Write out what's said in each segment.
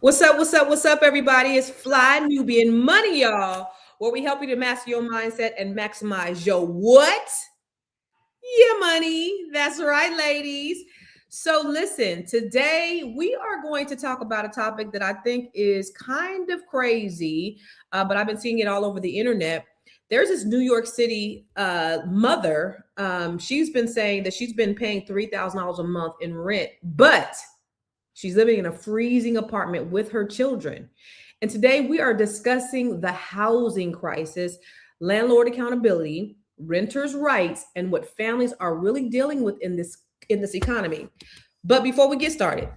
What's up? What's up? What's up, everybody? It's Fly Nubian Money, y'all, where we help you to master your mindset and maximize your what? Your money. That's right, ladies. So, listen, today we are going to talk about a topic that I think is kind of crazy, but I've been seeing it all over the internet. There's this New York City mother. She's been saying that she's been paying $3,000 a month in rent, but she's living in a freezing apartment with her children. And today we are discussing the housing crisis, landlord accountability, renters' rights, and what families are really dealing with in this economy. But before we get started,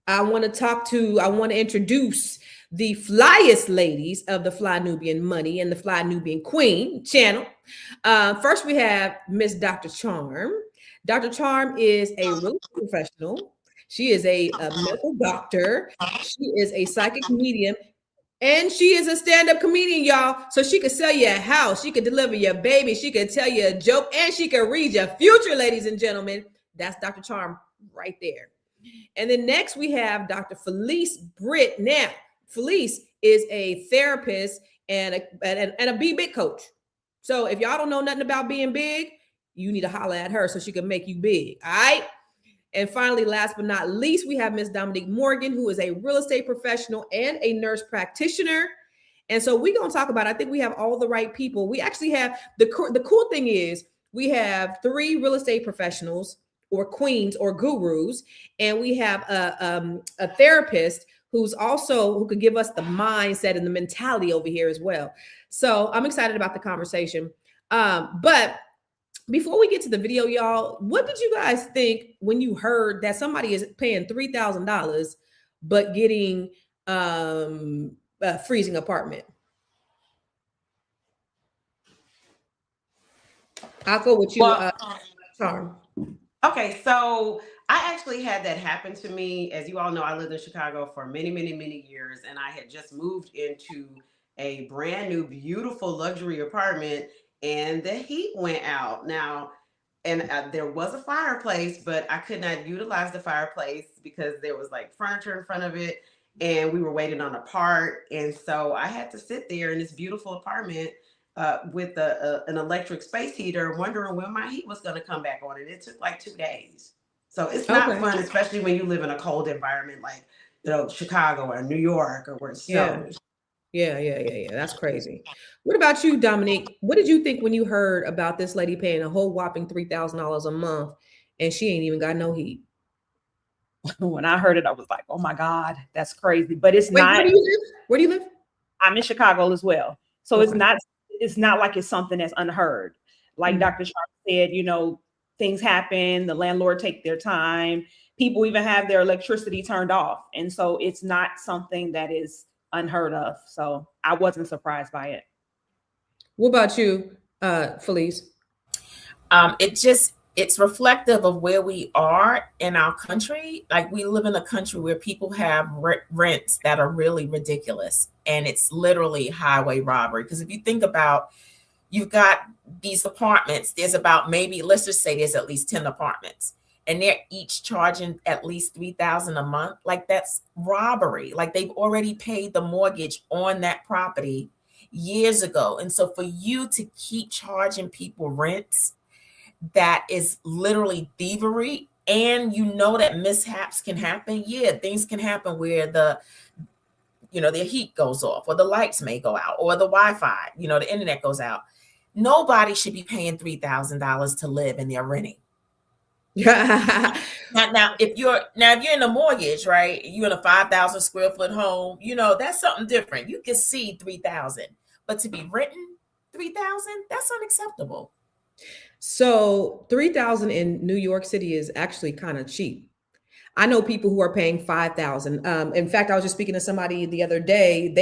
I want to introduce the flyest ladies of the Fly Nubian Money and the Fly Nubian Queen channel. First, we have Miss Dr. Charm. Dr. Charm is a real estate professional. She is a medical doctor. She is a psychic medium. And she is a stand-up comedian, y'all. So she could sell you a house. She could deliver your baby. She could tell you a joke. And she could read your future, ladies and gentlemen. That's Dr. Charm right there. And then next we have Dr. Felice Britt. Now, Felice is a therapist and a Be Big coach. So if y'all don't know nothing about being big, you need to holler at her so she can make you big. All right. And finally, last but not least, we have Miss Dominique Morgan, who is a real estate professional and a nurse practitioner. And so we're going to talk about, I think we have all the right people. We actually have, the cool thing is we have 3 real estate professionals or queens or gurus, and we have a therapist who could give us the mindset and the mentality over here as well. So I'm excited about the conversation. But before we get to the video, y'all, what did you guys think when you heard that somebody is paying $3,000 but getting a freezing apartment? I'll go with you, Charm. Okay, so I actually had that happen to me. As you all know, I lived in Chicago for many, many, many years, and I had just moved into a brand new, beautiful luxury apartment, and the heat went out. Now, and there was a fireplace, but I could not utilize the fireplace because there was like furniture in front of it, and we were waiting on a part, and so I had to sit there in this beautiful apartment with an electric space heater, wondering when my heat was going to come back on. And it took like 2 days. So it's not fun, especially when you live in a cold environment like, Chicago or New York or where it snows. Yeah. That's crazy. What about you, Dominique? What did you think when you heard about this lady paying a whole whopping $3,000 a month and she ain't even got no heat? When I heard it, I was like, oh my God, that's crazy. But it's not. Where do you live? I'm in Chicago as well. So it's not like it's something that's unheard. Like Dr. Sharp said, things happen, the landlord take their time. People even have their electricity turned off. And so it's not something that is unheard of. So I wasn't surprised by it. What about you, Felice? It's reflective of where we are in our country. Like, we live in a country where people have rents that are really ridiculous, and it's literally highway robbery. Because if you think about, you've got these apartments, there's about, maybe, let's just say there's at least 10 apartments, and they're each charging at least $3,000 a month. Like, that's robbery. Like, they've already paid the mortgage on that property years ago. And so for you to keep charging people rents, that is literally thievery. And that mishaps can happen. Yeah, things can happen where their heat goes off, or the lights may go out, or the Wi-Fi, the internet goes out. Nobody should be paying $3,000 to live, and they're renting. now if you're in a mortgage, right, you're in a 5,000 square foot home, that's something different. You can see 3,000, but to be renting 3,000, that's unacceptable. So 3,000 in New York City is actually kind of cheap. I know people who are paying 5,000. In fact, I was just speaking to somebody the other day.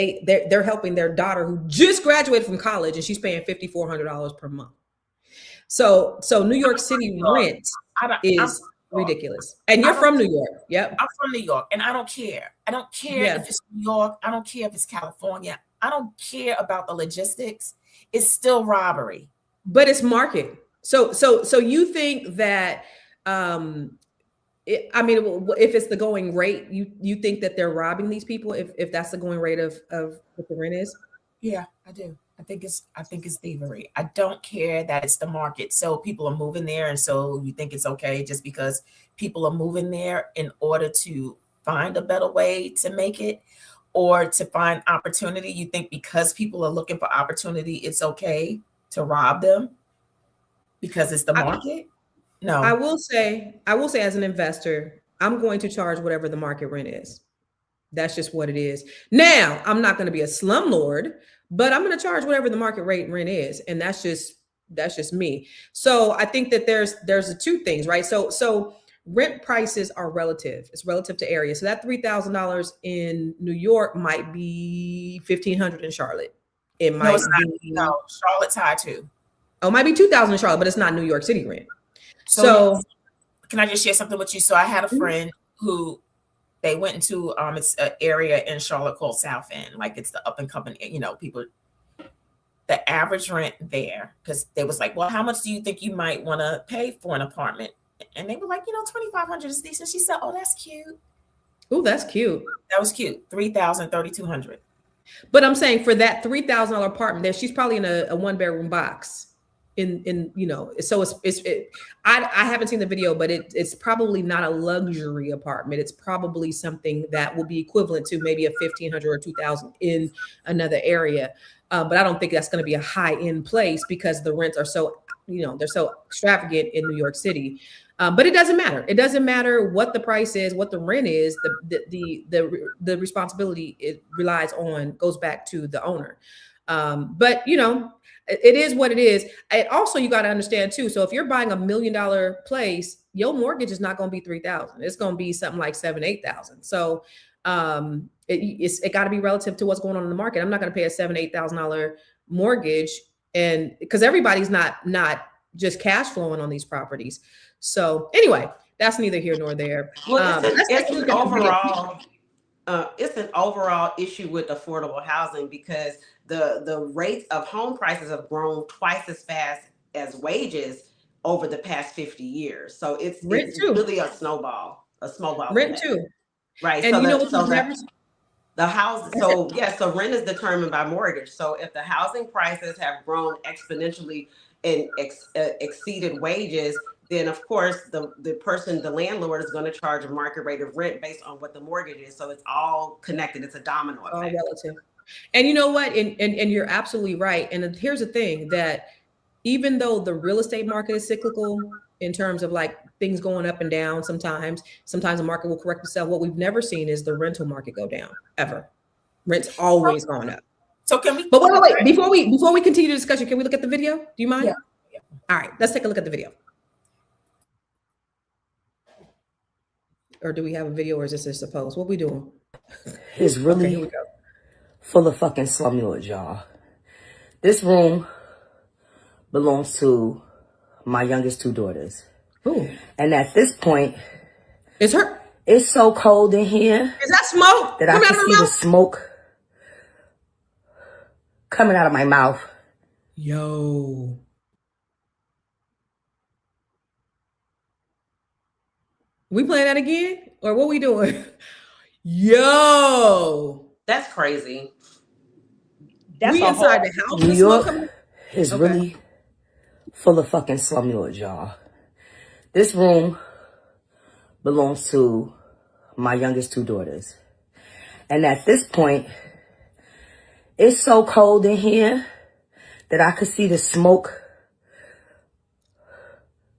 They're helping their daughter who just graduated from college, and she's paying $5,400 per month. So New York City rent is ridiculous. And you're from New York. Yep. I'm from New York, and I don't care. I don't care if it's New York. I don't care if it's California. I don't care about the logistics. It's still robbery. But it's market. So you think that I mean, if it's the going rate, you think that they're robbing these people if that's the going rate of what the rent is? Yeah, I do. I think it's thievery. I don't care that it's the market. So people are moving there, and so you think it's okay just because people are moving there in order to find a better way to make it or to find opportunity. You think because people are looking for opportunity, it's okay to rob them because it's the I, market? I No. will say, as an investor, I'm going to charge whatever the market rent is. That's just what it is. Now, I'm not going to be a slumlord, but I'm going to charge whatever the market rate rent is, and that's just me. So I think that there's the two things, right? So rent prices are relative. It's relative to area. So that $3,000 in New York might be 1,500 in Charlotte. It No, it's might not. No, be Charlotte's high too. it might be 2,000 in Charlotte, but it's not New York City rent. So So can I just share something with you? So I had a friend who they went into it's an area in Charlotte called South End, like it's the up and coming, people. The average rent there, because they was like, well, how much do you think you might want to pay for an apartment? And they were like, 2,500 is decent. She said, oh, that's cute. oh, that's cute. That was cute. 3,000, 3,200. But I'm saying for that $3,000 apartment, there she's probably in a 1-bedroom box. So I haven't seen the video, but it's probably not a luxury apartment. It's probably something that will be equivalent to maybe a 1,500 or 2,000 in another area. But I don't think that's going to be a high end place because the rents are so they're so extravagant in New York City. But it doesn't matter. It doesn't matter what the price is, what the rent is. The responsibility goes back to the owner. But it is what it is. And also, you got to understand too. So if you're buying $1 million place, your mortgage is not going to be 3,000. It's going to be something like 7,000, 8,000. So it got to be relative to what's going on in the market. I'm not going to pay a $7,000, $8,000 mortgage, and because everybody's not just cash flowing on these properties. So anyway, that's neither here nor there. Well, it's an overall. It's an overall issue with affordable housing because the rates of home prices have grown twice as fast as wages over the past 50 years. So it's really a snowball Rent effect. too. Right. And so the house, so rent is determined by mortgage. So if the housing prices have grown exponentially and exceeded wages, then of course the landlord is going to charge a market rate of rent based on what the mortgage is. So it's all connected. It's a domino effect. All relative. And you know what? And you're absolutely right. And here's the thing, that even though the real estate market is cyclical in terms of like things going up and down, sometimes the market will correct itself. What we've never seen is the rental market go down ever. Rent's always going up. So can we? But wait. Before we continue the discussion, can we look at the video? Do you mind? Yeah. All right, let's take a look at the video. Or do we have a video, or is this just a post? What we doing? It's really here we go. Full of fucking slumlords, y'all. This room belongs to my youngest 2 daughters. Ooh. And at this point, It's her. it's so cold in here Is that smoke? that I can see the smoke coming out of my mouth. Yo. We playing that again? Or what we doing? Yo. That's crazy. That's we inside the house. New York is really full of fucking slumlords, y'all. This room belongs to my youngest 2 daughters. And at this point, it's so cold in here that I could see the smoke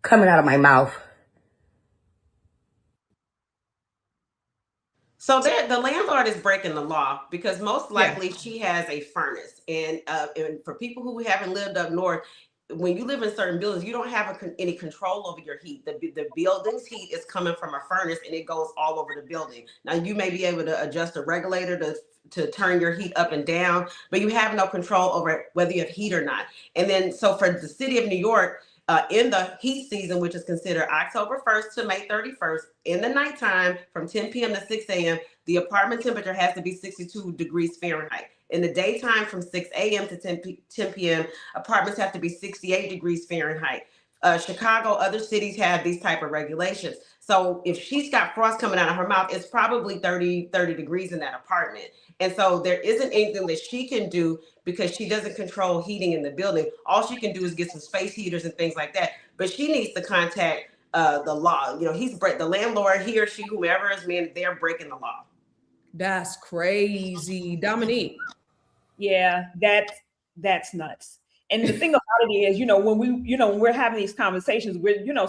coming out of my mouth. So the landlord is breaking the law because most likely she has a furnace. And for people who haven't lived up north, when you live in certain buildings, you don't have any control over your heat. The building's heat is coming from a furnace and it goes all over the building. Now you may be able to adjust a regulator to turn your heat up and down, but you have no control over whether you have heat or not. And then so for the city of New York, in the heat season, which is considered October 1st to May 31st, in the nighttime from 10 p.m. to 6 a.m., the apartment temperature has to be 62 degrees Fahrenheit. In the daytime from 6 a.m. to 10 p.m., apartments have to be 68 degrees Fahrenheit. Chicago, other cities have these type of regulations. So if she's got frost coming out of her mouth, it's probably 30 degrees in that apartment. And so there isn't anything that she can do because she doesn't control heating in the building. All she can do is get some space heaters and things like that. But she needs to contact the law. You know, the landlord, he or she, whoever is man, they're breaking the law. That's crazy. Dominique. Yeah, that's nuts. And the thing about it is, when we're having these conversations,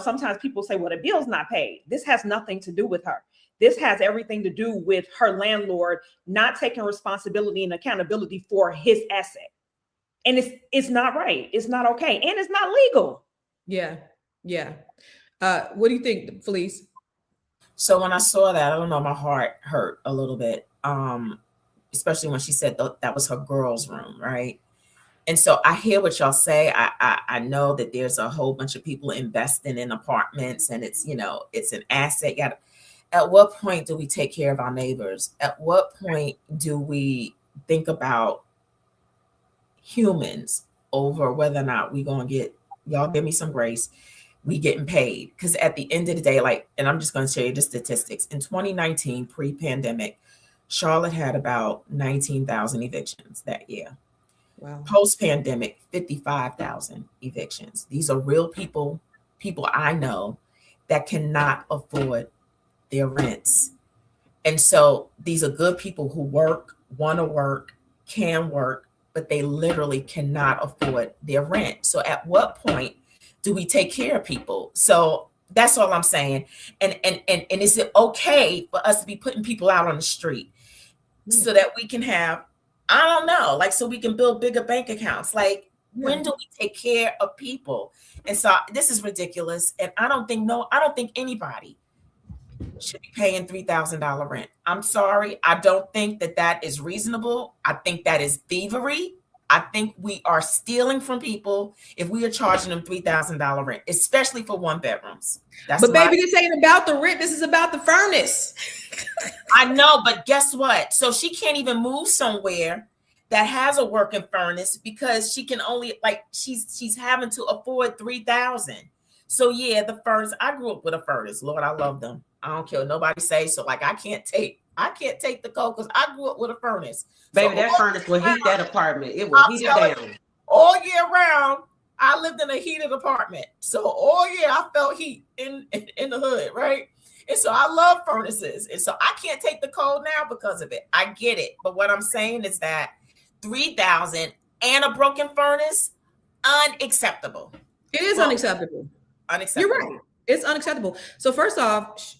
sometimes people say, well, the bill's not paid. This has nothing to do with her. This has everything to do with her landlord not taking responsibility and accountability for his asset. And it's not right. It's not okay. And it's not legal. Yeah. Yeah. What do you think, Felice? So when I saw that, I don't know, my heart hurt a little bit, especially when she said that was her girl's room, right? And so I hear what y'all say. I know that there's a whole bunch of people investing in apartments, and it's an asset. At what point do we take care of our neighbors? At what point do we think about humans over whether or not we gonna get, y'all give me some grace, we getting paid? Because at the end of the day, and I'm just going to show you the statistics. In 2019, pre-pandemic, Charlotte had about 19,000 evictions that year. Wow. Post-pandemic, 55,000 evictions. These are real people I know that cannot afford their rents. And so these are good people who work, want to work, can work, but they literally cannot afford their rent. So at what point do we take care of people? So that's all I'm saying. And is it okay for us to be putting people out on the street so that we can have, I don't know, so we can build bigger bank accounts? When do we take care of people? And so this is ridiculous. And I don't think anybody should be paying $3,000 rent. I'm sorry. I don't think that is reasonable. I think that is thievery. I think we are stealing from people if we are charging them $3,000 rent, especially for one bedrooms. But baby, this ain't about the rent. This is about the furnace. I know, but guess what? So she can't even move somewhere that has a working furnace because she can only she's having to afford $3,000. So yeah, the furnace. I grew up with a furnace. Lord, I love them. I don't care what nobody say. So I can't take the cold because I grew up with a furnace. Baby, so that furnace will heat that apartment. It will heat it down. All year round, I lived in a heated apartment. So all year I felt heat in the hood, right? And so I love furnaces. And so I can't take the cold now because of it. I get it. But what I'm saying is that $3,000 and a broken furnace, unacceptable. It is unacceptable. Unacceptable. You're right. It's unacceptable. So first off,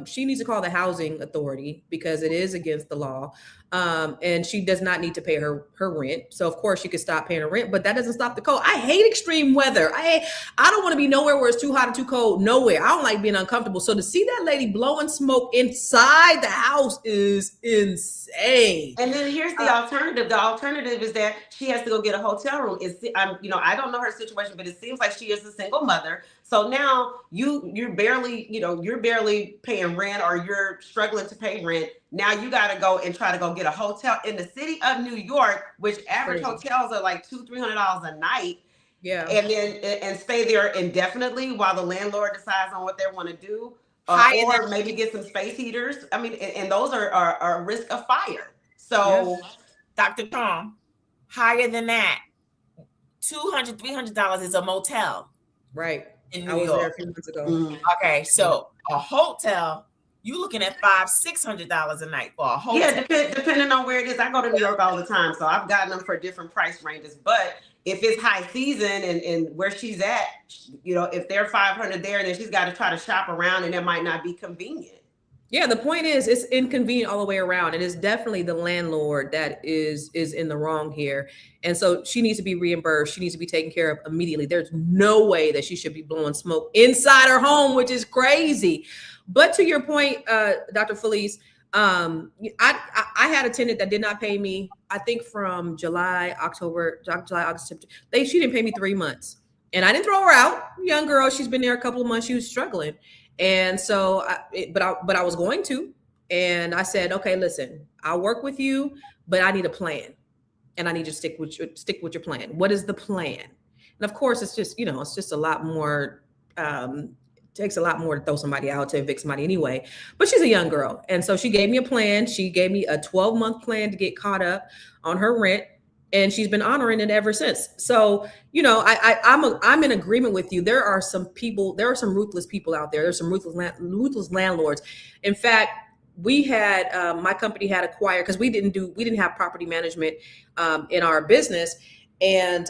she needs to call the housing authority because it is against the law. And she does not need to pay her rent. So of course she could stop paying her rent, but that doesn't stop the cold. I hate extreme weather. I don't want to be nowhere where it's too hot or too cold. Nowhere. I don't like being uncomfortable. So to see that lady blowing smoke inside the house is insane. And then here's the alternative. The alternative is that she has to go get a hotel room. I don't know her situation, but it seems like she is a single mother. So now you're barely paying rent, or you're struggling to pay rent. Now you got to go and try to go get a hotel in the city of New York, which average hotels are like $200-300 a night. Yeah. And then stay there indefinitely while the landlord decides on what they want to do, or maybe get some space heaters. I mean, and those are a risk of fire. So, yes. Dr. Tom, higher than that, $200-300 is a motel. Right. In New York. There a few months ago. Mm-hmm. Okay, so a hotel, you looking at $500-600 a night for a hotel. Yeah, depending on where it is. I go to New York all the time, so I've gotten them for different price ranges. But if it's high season and where she's at, if they're $500 there, then she's got to try to shop around, and it might not be convenient. Yeah, the point is it's inconvenient all the way around. It is definitely the landlord that is in the wrong here. And so she needs to be reimbursed. She needs to be taken care of immediately. There's no way that she should be blowing smoke inside her home, which is crazy. But to your point, Dr. Felice, I had a tenant that did not pay me, I think from July, August, September. She didn't pay me 3 months. And I didn't throw her out. Young girl, she's been there a couple of months. She was struggling. And so, but I was going to, and I said, okay, listen, I'll work with you, but I need a plan, and I need you to stick with your plan. What is the plan? And of course, it's just a lot more to takes a lot more to throw somebody out, to evict somebody anyway. But she's a young girl. And so she gave me a plan. She gave me a 12-month plan to get caught up on her rent. And she's been honoring it ever since. So, you know, I'm in agreement with you. There are some ruthless people out there. There's some ruthless landlords. In fact, we had my company had acquired, because we didn't have property management in our business, and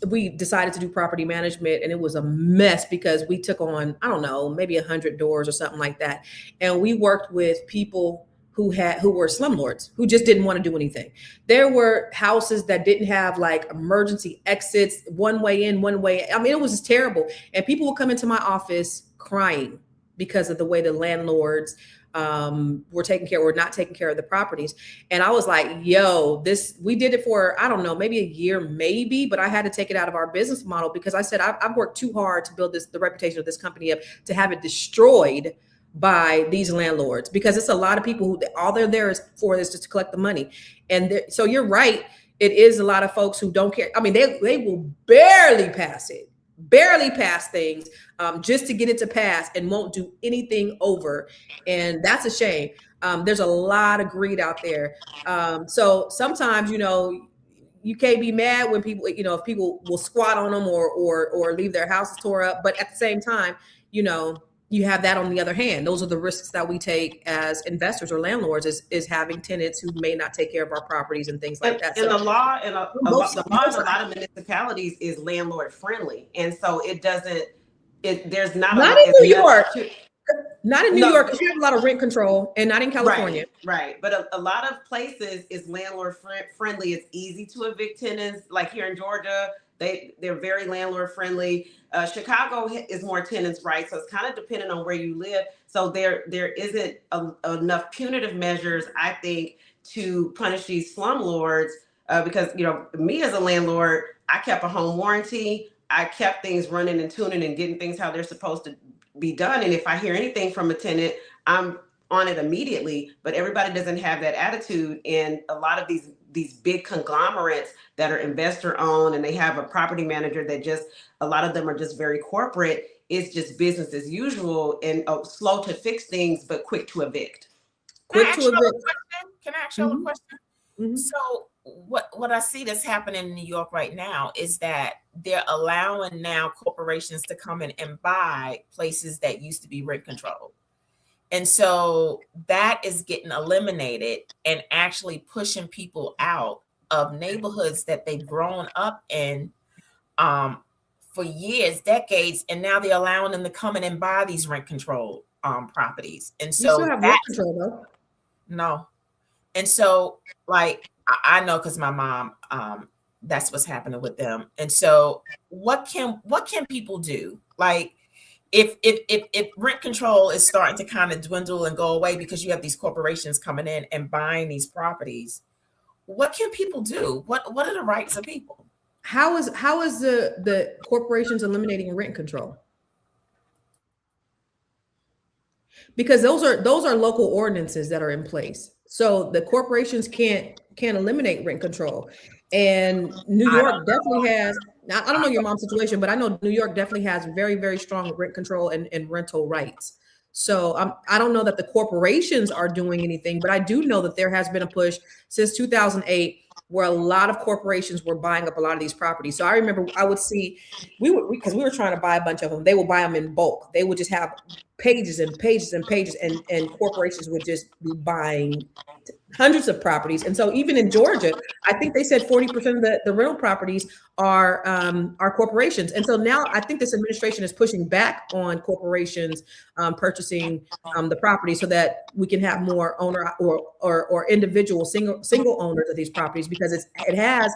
we decided to do property management, and it was a mess because we took on, I don't know, maybe 100 doors or something like that, and we worked with people who were slumlords, who just didn't want to do anything. There were houses that didn't have like emergency exits, one way in, one way. I mean, it was just terrible, and people would come into my office crying because of the way the landlords were not taking care of the properties. And I was like, yo, we did it for, I don't know, maybe a year, but I had to take it out of our business model, because I said, I've worked too hard to build the reputation of this company up, to have it destroyed by these landlords, because it's a lot of people who all they're there is just to collect the money. And so you're right. It is a lot of folks who don't care. I mean, they will barely pass things just to get it to pass, and won't do anything over. And that's a shame. There's a lot of greed out there. So sometimes, you know, you can't be mad when people, you know, if people will squat on them or leave their houses tore up. But at the same time, you know, you have that on the other hand. Those are the risks that we take as investors or landlords, is having tenants who may not take care of our properties and things like that. And the law in a lot of municipalities is landlord friendly, and so there's not in New York. Not in New York, because you have a lot of rent control, and not in California. Right. But a lot of places is landlord friendly. It's easy to evict tenants. Like here in Georgia, they're very landlord friendly. Chicago is more tenants right, so it's kind of dependent on where you live. So there isn't enough punitive measures, I think, to punish these slumlords, because, you know, me as a landlord, I kept a home warranty. I kept things running and tuning and getting things how they're supposed to be done. And if I hear anything from a tenant, I'm on it immediately. But everybody doesn't have that attitude. And a lot of these big conglomerates that are investor owned, and they have a property manager that a lot of them are just very corporate. It's just business as usual, and slow to fix things, but quick to evict. Can I ask you a question? Mm-hmm. So what I see that's happening in New York right now is that they're allowing now corporations to come in and buy places that used to be rent controlled. And so that is getting eliminated and actually pushing people out of neighborhoods that they've grown up in for years, decades, and now they're allowing them to come in and buy these rent controlled properties. And so you still have rent control, though. No. And so, like, I know, because my mom, that's what's happening with them. And so what can people do? Like, if rent control is starting to kind of dwindle and go away because you have these corporations coming in and buying these properties, what can people do? What are the rights of people? How is the corporations eliminating rent control? Because those are local ordinances that are in place. So the corporations can't eliminate rent control. And New York definitely has, now I don't know your mom's situation, but I know New York definitely has very, very strong rent control and rental rights. So I don't know that the corporations are doing anything, but I do know that there has been a push since 2008 where a lot of corporations were buying up a lot of these properties. So I remember I would see, because we were trying to buy a bunch of them, they would buy them in bulk. They would just have pages and pages and pages, and corporations would just be buying hundreds of properties. And so even in Georgia, I think they said 40% of the rental properties are corporations. And so now I think this administration is pushing back on corporations purchasing the property so that we can have more owner or individual single owners of these properties, because it has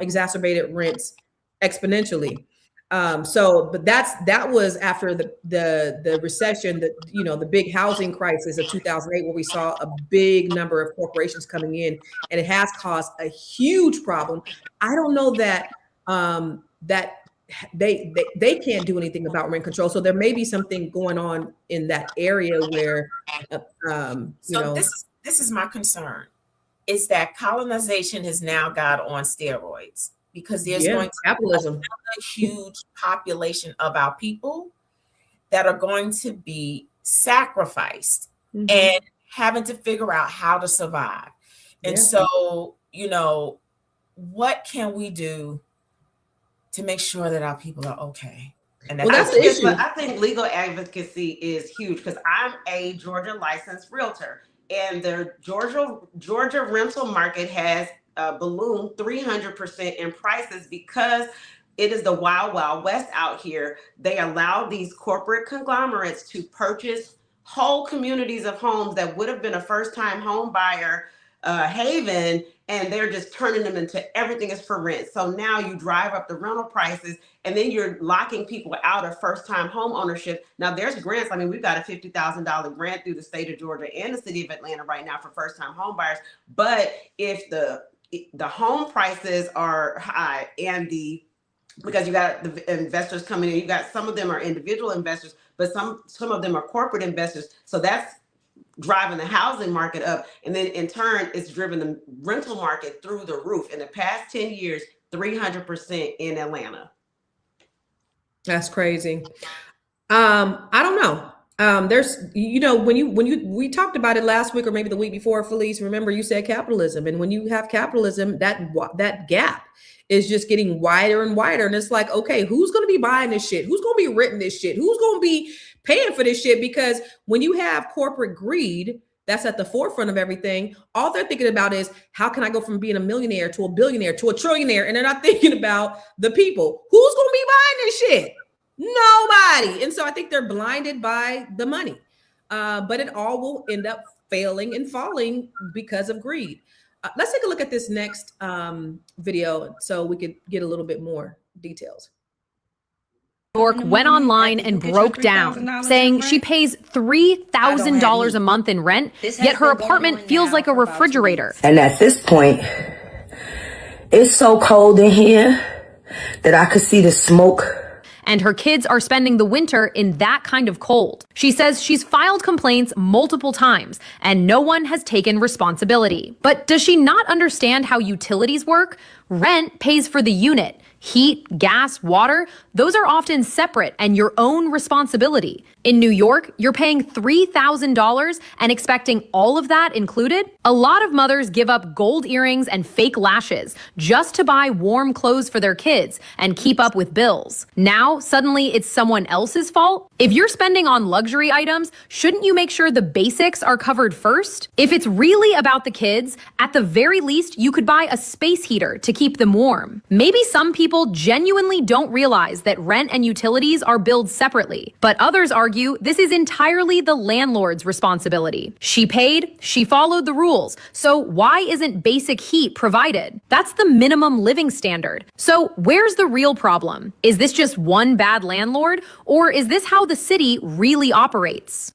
exacerbated rents exponentially. But that was after the recession, the big housing crisis of 2008, where we saw a big number of corporations coming in, and it has caused a huge problem. I don't know that they can't do anything about rent control. So there may be something going on in that area where, this is my concern, is that colonization has now got on steroids. Because there's going to be a huge population of our people that are going to be sacrificed and having to figure out how to survive. And so, you know, what can we do to make sure that our people are okay? And that's the issue. I think legal advocacy is huge because I'm a Georgia licensed realtor, and the Georgia rental market has ballooned 300% in prices because it is the wild, wild west out here. They allow these corporate conglomerates to purchase whole communities of homes that would have been a first-time home buyer haven, and they're just turning them into everything is for rent. So now you drive up the rental prices, and then you're locking people out of first-time home ownership. Now there's grants. I mean, we've got a $50,000 grant through the state of Georgia and the city of Atlanta right now for first-time home buyers. But if the home prices are high and because you got the investors coming in, you got some of them are individual investors, but some of them are corporate investors. So that's driving the housing market up. And then in turn, it's driven the rental market through the roof. In the past 10 years, 300% in Atlanta. That's crazy. I don't know. There's, you know, we talked about it last week or maybe the week before, Felice, remember you said capitalism. And when you have capitalism, that gap is just getting wider and wider. And it's like, okay, who's going to be buying this shit? Who's going to be renting this shit? Who's going to be paying for this shit? Because when you have corporate greed that's at the forefront of everything, all they're thinking about is how can I go from being a millionaire to a billionaire to a trillionaire? And they're not thinking about the people. Who's going to be buying this shit? Nobody. And so I think they're blinded by the money. But it all will end up failing and falling because of greed. Let's take a look at this next video so we could get a little bit more details. York went online and broke down, saying she pays $3,000 a month in rent, yet her apartment feels like a refrigerator. And at this point, it's so cold in here that I could see the smoke. And her kids are spending the winter in that kind of cold. She says she's filed complaints multiple times and no one has taken responsibility. But does she not understand how utilities work? Rent pays for the unit. Heat, gas, water, those are often separate and your own responsibility. In New York, you're paying $3,000 and expecting all of that included? A lot of mothers give up gold earrings and fake lashes just to buy warm clothes for their kids and keep up with bills. Now, suddenly it's someone else's fault? If you're spending on luxury items, shouldn't you make sure the basics are covered first? If it's really about the kids, at the very least, you could buy a space heater to keep them warm. Maybe some people genuinely don't realize that rent and utilities are billed separately, but others argue this is entirely the landlord's responsibility. She paid, she followed the rules, so why isn't basic heat provided? That's the minimum living standard. So where's the real problem? Is this just one bad landlord, or is this how the city really operates?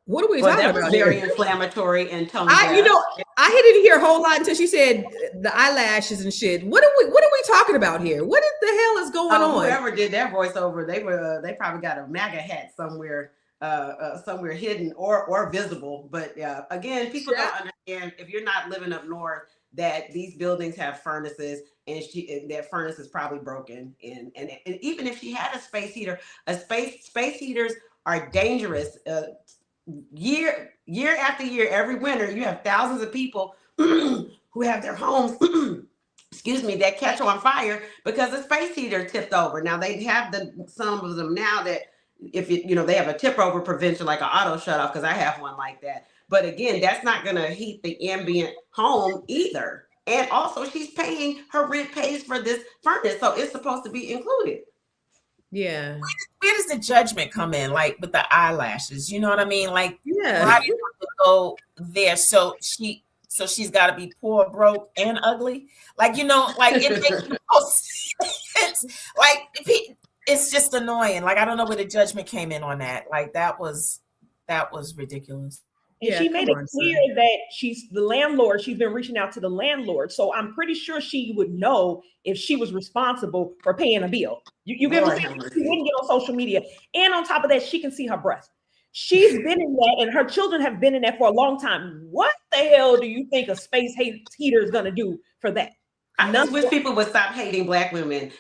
What are we talking about? Very inflammatory and tone. I didn't hear a whole lot until she said the eyelashes and shit. What are we talking about here? What the hell is going on? Whoever did that voiceover, they probably got a MAGA hat somewhere hidden or visible. But again, people don't understand, if you're not living up north, that these buildings have furnaces, and that furnace is probably broken. And even if she had a space heater, space heaters are dangerous. Year after year, every winter, you have thousands of people who have their homes, that catch on fire because the space heater tipped over. Now they have some of them now that if they have a tip over prevention, like an auto shut off, because I have one like that. But again, that's not going to heat the ambient home either. And also, her rent pays for this furnace, so it's supposed to be included. Yeah. Where does the judgment come in? Like with the eyelashes, you know what I mean? Like, yeah, why do you have to go there? So she's got to be poor, broke, and ugly. Like, like it makes no sense. Like it's just annoying. Like, I don't know where the judgment came in on that. Like that was ridiculous. And she made it clear that she's the landlord. She's been reaching out to the landlord. So I'm pretty sure she would know if she was responsible for paying a bill. You get what I'm saying? She wouldn't get on social media. And on top of that, she can see her breath. She's been in that, and her children have been in that for a long time. What the hell do you think a space heater is going to do for that? I just wish people would stop hating Black women.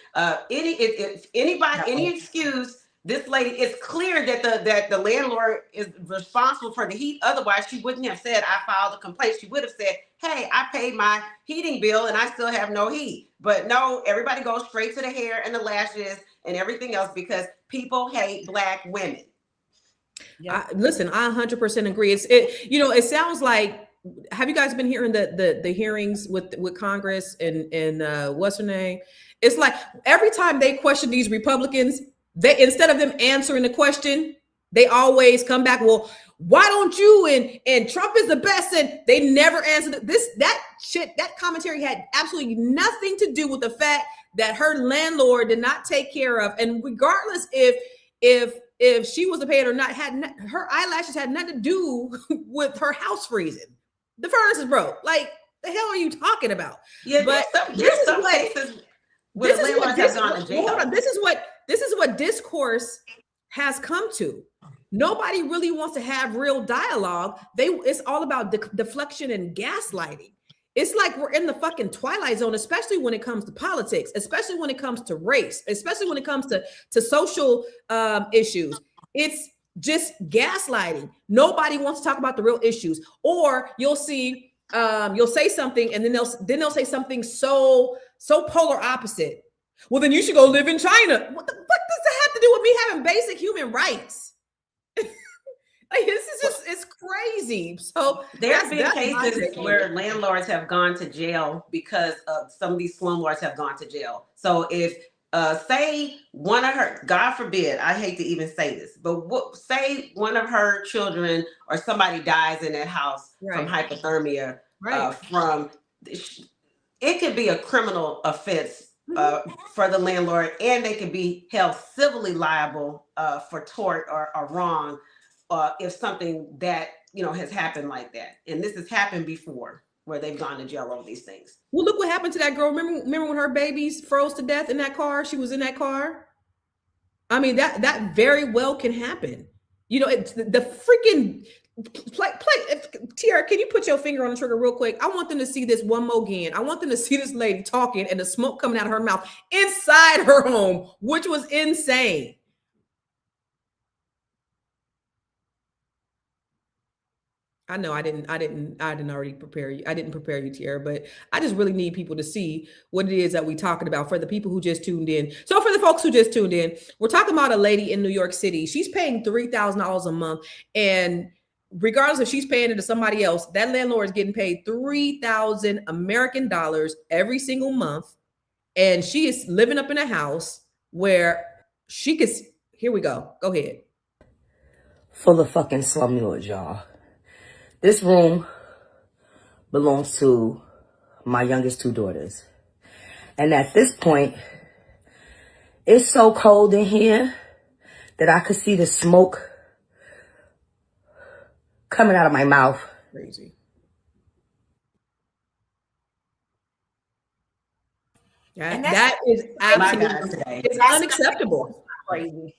Any excuse this lady, it's clear that the landlord is responsible for the heat. Otherwise, she wouldn't have said, I filed a complaint. She would have said, hey, I paid my heating bill and I still have no heat. But no, everybody goes straight to the hair and the lashes and everything else because people hate Black women. Yeah. Listen, I 100% agree. It sounds like, have you guys been hearing the hearings with Congress and what's her name? It's like every time they question these Republicans, they, instead of them answering the question, they always come back, well, why don't you, and Trump is the best, and they never answer that commentary had absolutely nothing to do with the fact that her landlord did not take care of, and regardless if she was paid or not, her eyelashes had nothing to do with her house freezing. The furnace is broke. Like, the hell are you talking about? Yeah, but there's some cases where the landlords have gone to jail. This is what discourse has come to. Nobody really wants to have real dialogue. It's all about deflection and gaslighting. It's like we're in the fucking twilight zone, especially when it comes to politics, especially when it comes to race, especially when it comes to social issues. It's just gaslighting. Nobody wants to talk about the real issues. Or you'll see, you'll say something, and then they'll say something so polar opposite. Well, then you should go live in China. What the fuck does that have to do with me having basic human rights? Like, this is just, it's crazy. So there have been cases where landlords have gone to jail because of some of these slumlords have gone to jail. So if say one of her, God forbid, I hate to even say this, but say one of her children or somebody dies in that house from hypothermia, it could be a criminal offense for the landlord, and they could be held civilly liable for tort or wrong if something that has happened like that. And this has happened before, where they've gone to jail over these things. Well, look what happened to that girl. Remember when her babies froze to death in that car? She was in that car. I mean, that very well can happen. It's the freaking play. Tiara, can you put your finger on the trigger real quick? I want them to see this one more again. I want them to see this lady talking and the smoke coming out of her mouth inside her home, which was insane. I know I didn't already prepare you. I didn't prepare you, Tiara, but I just really need people to see what it is that we're talking about for the people who just tuned in. So for the folks who just tuned in, we're talking about a lady in New York City. She's paying $3,000 a month. And regardless if she's paying it to somebody else, that landlord is getting paid 3,000 American dollars every single month. And she is living up in a house where she could, here we go. Go ahead. Full of fucking slumlords, y'all. This room belongs to my youngest two daughters. And at this point, it's so cold in here that I could see the smoke coming out of my mouth. Crazy. That is absolutely, it's unacceptable. Crazy.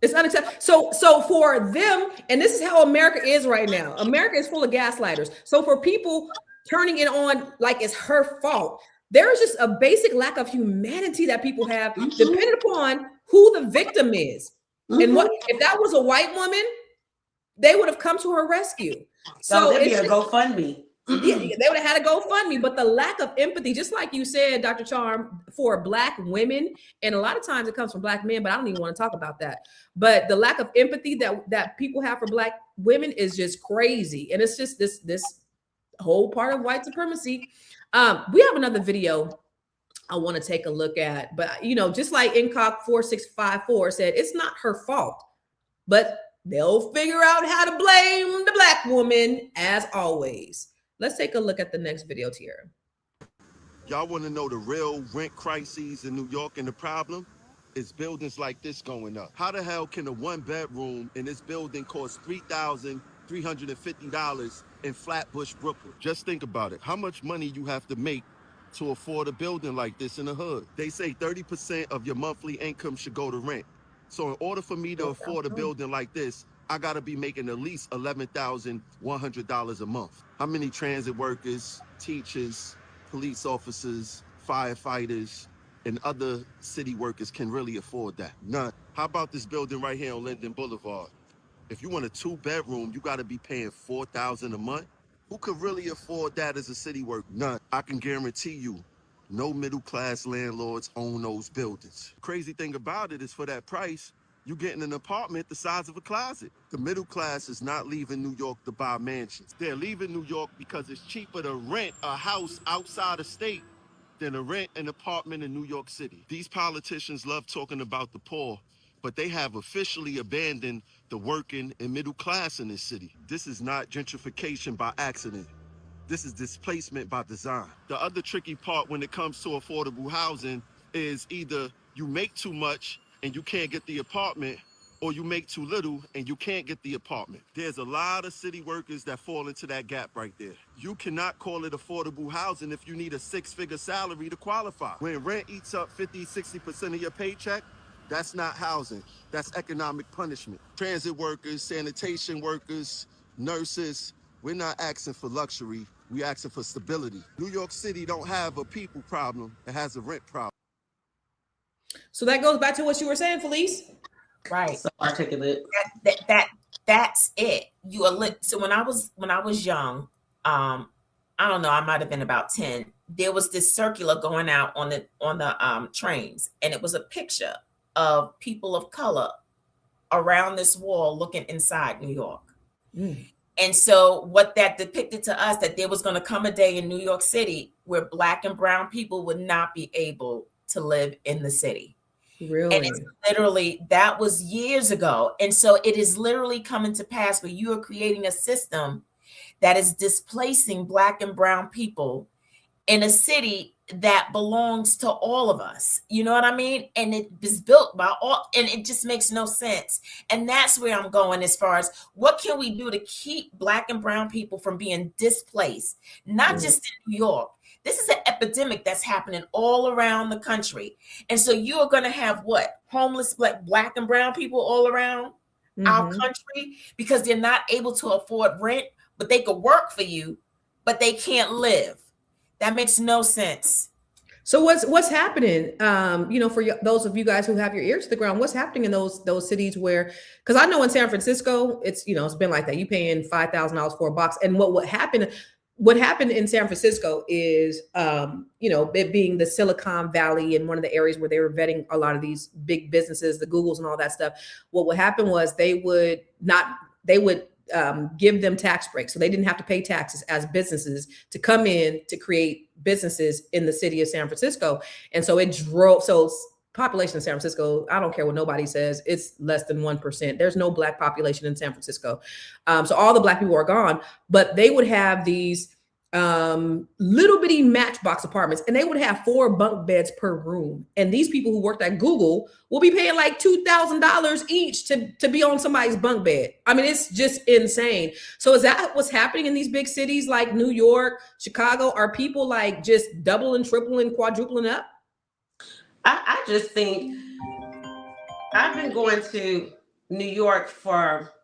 It's unacceptable. So for them, and this is how America is right now. America is full of gaslighters. So for people turning it on like it's her fault, there is just a basic lack of humanity that people have, depending upon who the victim is. And what if that was a white woman, they would have come to her rescue. So there'd be a GoFundMe. Yeah, they would have had a GoFundMe, but the lack of empathy, just like you said, Dr. Charm, for Black women, and a lot of times it comes from Black men, but I don't even want to talk about that. But the lack of empathy that people have for Black women is just crazy. And it's just this whole part of white supremacy. We have another video I want to take a look at, but just like Incock 4654 said, it's not her fault, but they'll figure out how to blame the Black woman as always. Let's take a look at the next video, Tiara. Y'all want to know the real rent crises in New York, and the problem is buildings like this going up. How the hell can a one-bedroom in this building cost $3,350 in Flatbush, Brooklyn? Just think about it. How much money you have to make to afford a building like this in the hood? They say 30% of your monthly income should go to rent. So in order for me to afford a building like this, I gotta be making at least $11,100 a month. How many transit workers, teachers, police officers, firefighters, and other city workers can really afford that? None. How about this building right here on Linden Boulevard? If you want a 2-bedroom, you gotta be paying $4,000 a month. Who could really afford that as a city worker? None. I can guarantee you, no middle-class landlords own those buildings. Crazy thing about it is for that price, you getting an apartment the size of a closet. The middle class is not leaving New York to buy mansions. They're leaving New York because it's cheaper to rent a house outside of state than to rent an apartment in New York City. These politicians love talking about the poor, but they have officially abandoned the working and middle class in this city. This is not gentrification by accident. This is displacement by design. The other tricky part when it comes to affordable housing is either you make too much and you can't get the apartment, or you make too little and you can't get the apartment. There's a lot of city workers that fall into that gap right there. You cannot call it affordable housing if you need a 6-figure salary to qualify. When rent eats up 50, 60% of your paycheck, that's not housing, that's economic punishment. Transit workers, sanitation workers, nurses, we're not asking for luxury, we're asking for stability. New York City don't have a people problem, it has a rent problem. So that goes back to what you were saying, Felice. Right. So articulate. That's it. So when I was young, I don't know, I might have been about 10. There was this circular going out on the trains, and it was a picture of people of color around this wall looking inside New York. Mm. And so what that depicted to us, that there was going to come a day in New York City where Black and brown people would not be able to live in the city. Really? And it's literally, that was years ago. And so it is literally coming to pass where you are creating a system that is displacing Black and brown people in a city that belongs to all of us. You know what I mean? And it is built by all, and it just makes no sense. And that's where I'm going as far as what can we do to keep Black and brown people from being displaced, not just in New York. This is an epidemic that's happening all around the country. And so you are going to have what? Homeless Black and brown people all around our country because they're not able to afford rent, but they could work for you, but they can't live. That makes no sense. So what's happening? For those of you guys who have your ears to the ground, what's happening in those cities where? Because I know in San Francisco, it's been like that. You paying $5,000 for a box, and what happened? What happened in San Francisco is, it being the Silicon Valley and one of the areas where they were vetting a lot of these big businesses, the Googles and all that stuff. What would happen was they would give them tax breaks. So they didn't have to pay taxes as businesses to come in to create businesses in the city of San Francisco. And so it drove, population in San Francisco, I don't care what nobody says, it's less than 1%. There's no Black population in San Francisco. So all the Black people are gone, but they would have these little bitty matchbox apartments, and they would have 4 bunk beds per room. And these people who worked at Google will be paying like $2,000 each to be on somebody's bunk bed. I mean, it's just insane. So is that what's happening in these big cities like New York, Chicago? Are people like just doubling, tripling, quadrupling up? I just think I've been going to New York for,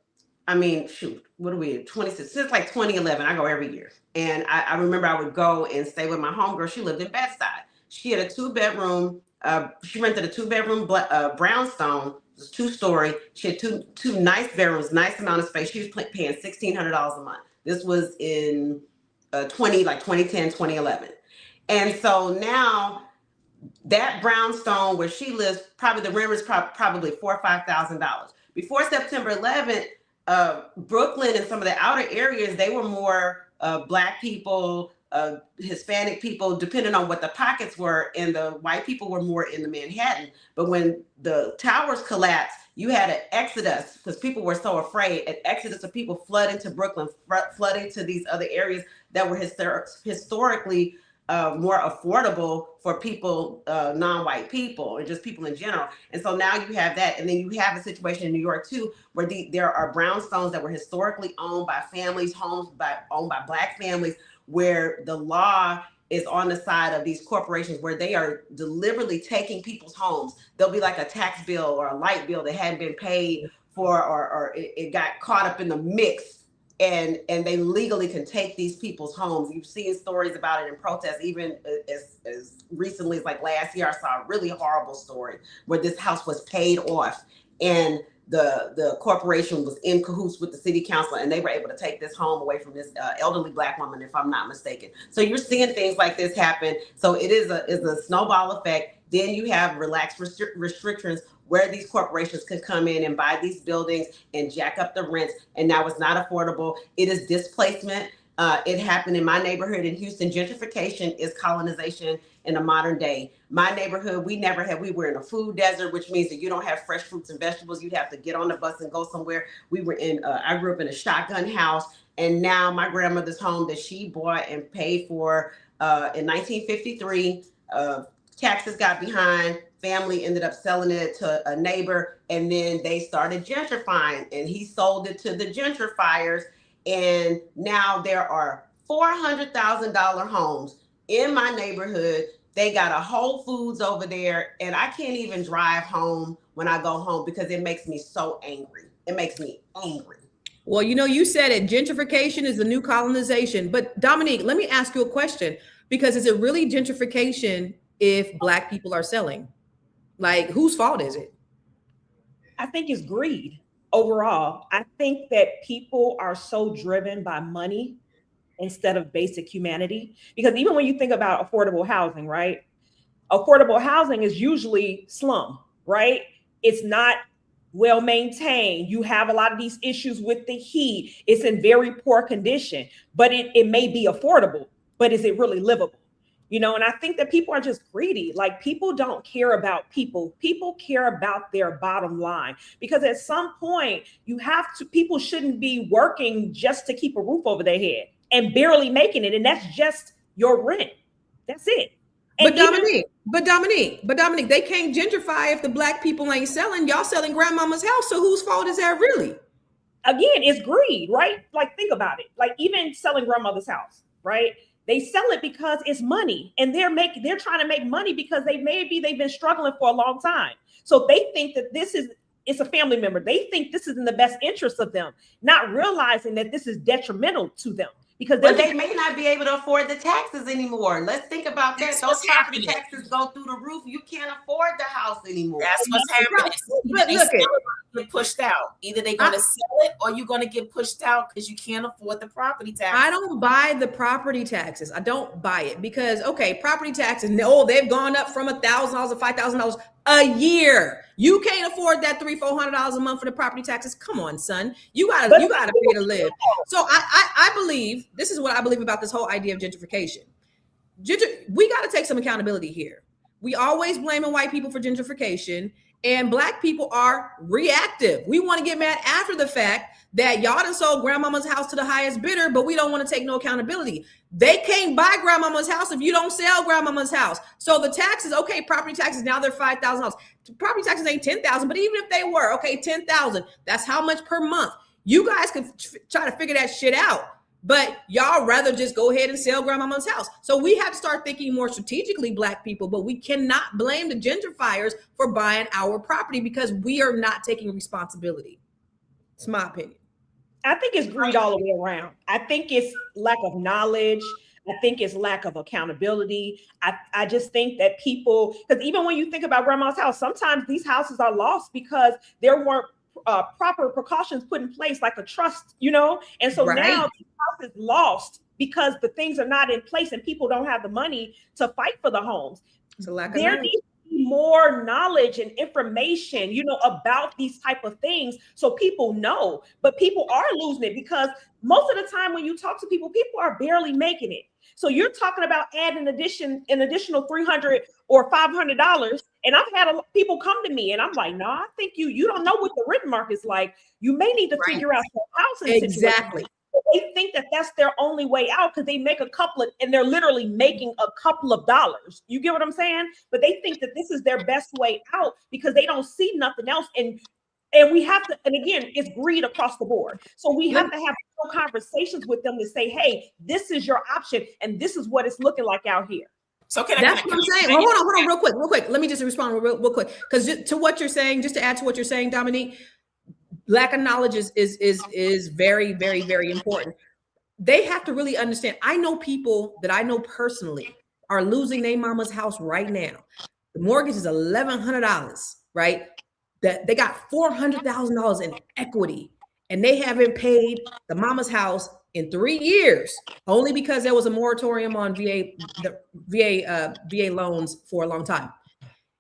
what are we, 26, since like 2011. I go every year. And I remember I would go and stay with my homegirl. She lived in Bed-Stuy. She had a 2-bedroom. She rented a 2-bedroom brownstone. It was 2-story. She had two nice bedrooms, nice amount of space. She was paying $1,600 a month. This was in 2010, 2011. And so now that brownstone where she lives, probably the rent is probably $4,000 or $5,000. Before September 11th, Brooklyn and some of the outer areas, they were more Black people, Hispanic people, depending on what the pockets were, and the white people were more in the Manhattan. But when the towers collapsed, you had an exodus because people were so afraid, an exodus of people flooding to Brooklyn, flooding to these other areas that were historically more affordable for people, non-white people, and just people in general. And so now you have that. And then you have a situation in New York too, where there are brownstones that were historically owned by families, homes owned by Black families, where the law is on the side of these corporations where they are deliberately taking people's homes. There'll be like a tax bill or a light bill that hadn't been paid for, or it got caught up in the mix. And they legally can take these people's homes. You've seen stories about it in protests, even as recently as like last year. I saw a really horrible story where this house was paid off and the corporation was in cahoots with the city council, and they were able to take this home away from this elderly Black woman, if I'm not mistaken. So you're seeing things like this happen. So it is a snowball effect. Then you have relaxed restrictions where these corporations can come in and buy these buildings and jack up the rents, and now it's not affordable. It is displacement. It happened in my neighborhood in Houston. Gentrification is colonization in a modern day. My neighborhood, we were in a food desert, which means that you don't have fresh fruits and vegetables. You'd have to get on the bus and go somewhere. I grew up in a shotgun house, and now my grandmother's home that she bought and paid for in 1953, taxes got behind, family ended up selling it to a neighbor, and then they started gentrifying, and he sold it to the gentrifiers. And now there are $400,000 homes in my neighborhood. They got a Whole Foods over there, and I can't even drive home when I go home because it makes me so angry. It makes me angry. Well, you said it. Gentrification is the new colonization. But Dominique, let me ask you a question, because is it really gentrification if Black people are selling? Like, whose fault is it? I think it's greed. Overall, I think that people are so driven by money instead of basic humanity. Because even when you think about affordable housing, right? Affordable housing is usually slum, right? It's not well maintained. You have a lot of these issues with the heat. It's in very poor condition, but it may be affordable, but is it really livable? And I think that people are just greedy. Like, people don't care about people. People care about their bottom line, because at some point people shouldn't be working just to keep a roof over their head and barely making it. And that's just your rent. That's it. But Dominique, they can't gentrify if the Black people ain't selling. Y'all selling grandmama's house. So whose fault is that really? Again, it's greed, right? Like, think about it. Like, even selling grandmother's house, right? They sell it because it's money, and they're trying to make money because they've been struggling for a long time. So they think that it's a family member. They think this is in the best interest of them, not realizing that this is detrimental to them, because they may not be able to afford the taxes anymore. Let's think about that. Those property taxes go through the roof. You can't afford the house anymore. That's what's happening. But look, get pushed out. Either they're going to sell it, or you're going to get pushed out because you can't afford the property tax. I don't buy the property taxes. I don't buy it because, okay, property taxes, they've gone up from $1,000 to $5,000 a year. You can't afford that $300-400 a month for the property taxes. Come on, son. You gotta pay to live. So I believe, this is what I believe about this whole idea of gentrification. We got to take some accountability here. We always blaming white people for gentrification, and Black people are reactive. We want to get mad after the fact that y'all done sold grandmama's house to the highest bidder, but we don't want to take no accountability. They can't buy grandmama's house if you don't sell grandmama's house. So the taxes, okay, property taxes, now they're $5,000. Property taxes ain't $10,000, but even if they were, okay, $10,000, that's how much per month. You guys could try to figure that shit out. But y'all rather just go ahead and sell grandmama's house. So we have to start thinking more strategically, Black people, but we cannot blame the gentrifiers for buying our property because we are not taking responsibility. It's my opinion. I think it's greed all the way around. I think it's lack of knowledge. I think it's lack of accountability. I just think that people, because even when you think about grandma's house, sometimes these houses are lost because there weren't proper precautions put in place, like a trust, and so now the house is lost because the things are not in place and people don't have the money to fight for the homes. There needs to be more knowledge and information, about these type of things, so people know. But people are losing it because most of the time when you talk to people are barely making it. So you're talking about adding an additional $300 or $500. And I've had people come to me and I'm like, no, I think you don't know what the rent market's like. You may need to figure out some housing situation. They think that that's their only way out because they make and they're literally making a couple of dollars. You get what I'm saying? But they think that this is their best way out because they don't see nothing else. And we have to, and again, it's greed across the board. So we have to have conversations with them to say, hey, this is your option and this is what it's looking like out here. So that's what I'm saying. Hold on, real quick. Let me just respond real quick. Because to what you're saying, just to add to what you're saying, Dominique, lack of knowledge is very, very, very important. They have to really understand. I know people that I know personally are losing their mama's house right now. The mortgage is $1,100, right? that they got $400,000 in equity, and they haven't paid the mama's house in 3 years, only because there was a moratorium on VA loans for a long time.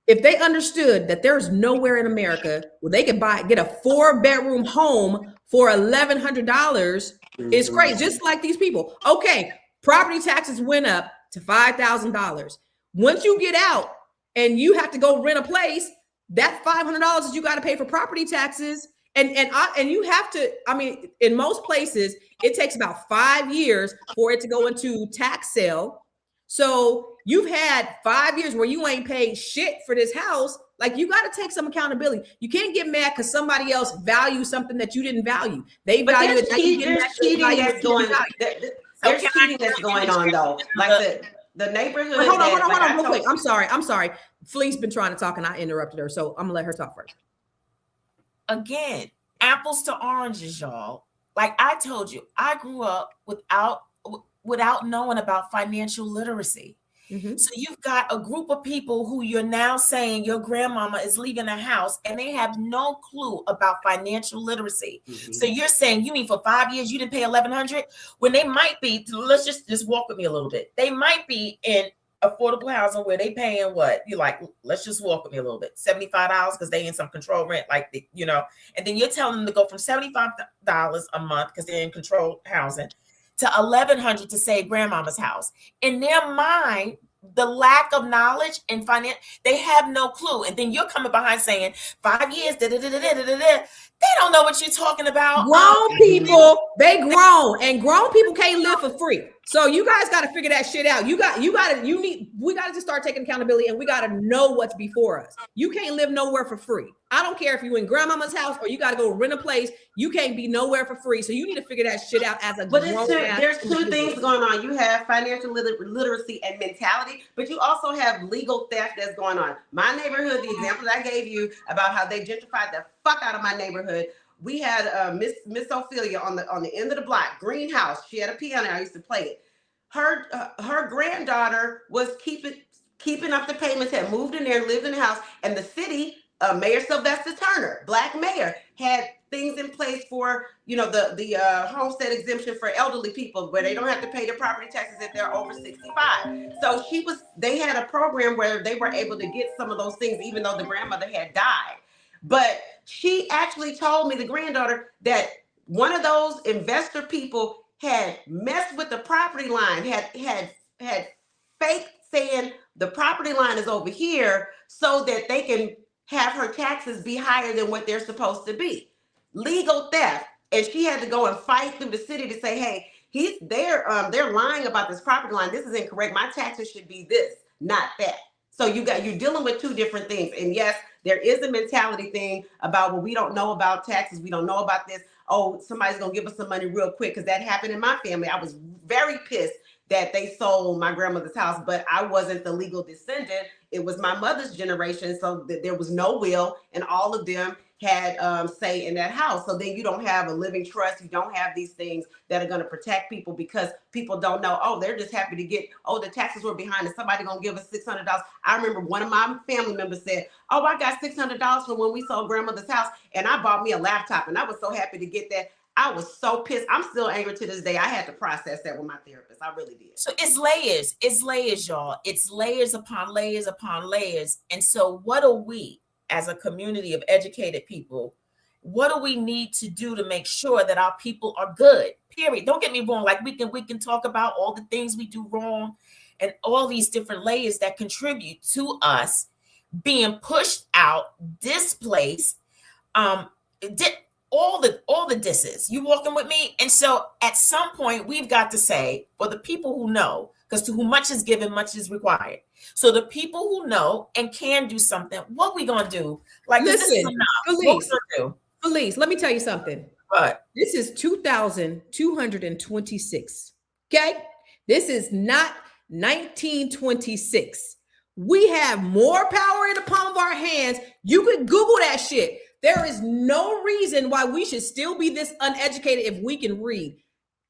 If they understood that there's nowhere in America where they could get a 4-bedroom home for $1,100, it's crazy. Just like these people. Okay, property taxes went up to $5,000. Once you get out and you have to go rent a place, that $500 that you got to pay for property taxes, and you have to. I mean, in most places, it takes about 5 years for it to go into tax sale. So you've had 5 years where you ain't paid shit for this house. Like, you got to take some accountability. You can't get mad because somebody else values something that you didn't value. They value it. There's cheating that's going. There's cheating that's going on though. Like the neighborhood. Hold on, real quick. I'm sorry. Felice been trying to talk and I interrupted her, so I'm gonna let her talk first. Again, apples to oranges, y'all. Like I told you, I grew up without knowing about financial literacy. Mm-hmm. So you've got a group of people who you're now saying your grandmama is leaving the house and they have no clue about financial literacy. Mm-hmm. So you're saying, you mean for 5 years you didn't pay $1,100 when they might be, let's just walk with me a little bit. They might be in affordable housing where they paying what? You're like, let's just walk with me a little bit. $75 because they in some control rent, like, and then you're telling them to go from $75 a month because they're in controlled housing to $1,100 to save grandmama's house. In their mind, the lack of knowledge and finance, they have no clue. And then you're coming behind saying 5 years, they don't know what you're talking about. Grown people, they grown, and grown people can't live for free. So you guys got to figure that shit out. We got to just start taking accountability, and we got to know what's before us. You can't live nowhere for free. I don't care if you're in grandmama's house or you got to go rent a place. You can't be nowhere for free. So you need to figure that shit out as a grown man. But there's two things going on. You have financial literacy and mentality, but you also have legal theft that's going on. My neighborhood, the example I gave you about how they gentrified the fuck out of my neighborhood. We had Miss Ophelia on the end of the block, greenhouse. She had a piano. I used to play it. Her granddaughter was keeping up the payments, had moved in there, lived in the house, and the city, Mayor Sylvester Turner, black mayor, had things in place for the homestead exemption for elderly people where they don't have to pay their property taxes if they're over 65. So they had a program where they were able to get some of those things, even though the grandmother had died. But she actually told me, the granddaughter, that one of those investor people had messed with the property line, had fake saying the property line is over here so that they can have her taxes be higher than what they're supposed to be. Legal theft. And she had to go and fight through the city to say, hey, they're lying about this property line. This is incorrect. My taxes should be this, not that. So you're dealing with two different things. And yes, there is a mentality thing about, well, we don't know about taxes. We don't know about this. Oh, somebody's going to give us some money real quick, because that happened in my family. I was very pissed that they sold my grandmother's house, but I wasn't the legal descendant. It was my mother's generation. So there was no will, and all of them had say in that house. So then you don't have a living trust. You don't have these things that are going to protect people, because people don't know, oh, they're just happy to get, oh, the taxes were behind and somebody going to give us $600. I remember one of my family members said, oh, I got $600 from when we sold grandmother's house and I bought me a laptop, and I was so happy to get that. I was so pissed. I'm still angry to this day. I had to process that with my therapist. I really did. So it's layers, y'all. It's layers upon layers upon layers. And so what do we, as a community of educated people, what do we need to do to make sure that our people are good? Period. Don't get me wrong. Like we can talk about all the things we do wrong and all these different layers that contribute to us being pushed out, displaced, all the disses. You walking with me? And so at some point we've got to say, for the people who know, because to whom much is given, much is required. So the people who know and can do something, what we gonna do? Like, listen, Felice, let me tell you something. What? This is 2,226. Okay, this is not 1926. We have more power in the palm of our hands. You could Google that shit. There is no reason why we should still be this uneducated if we can read.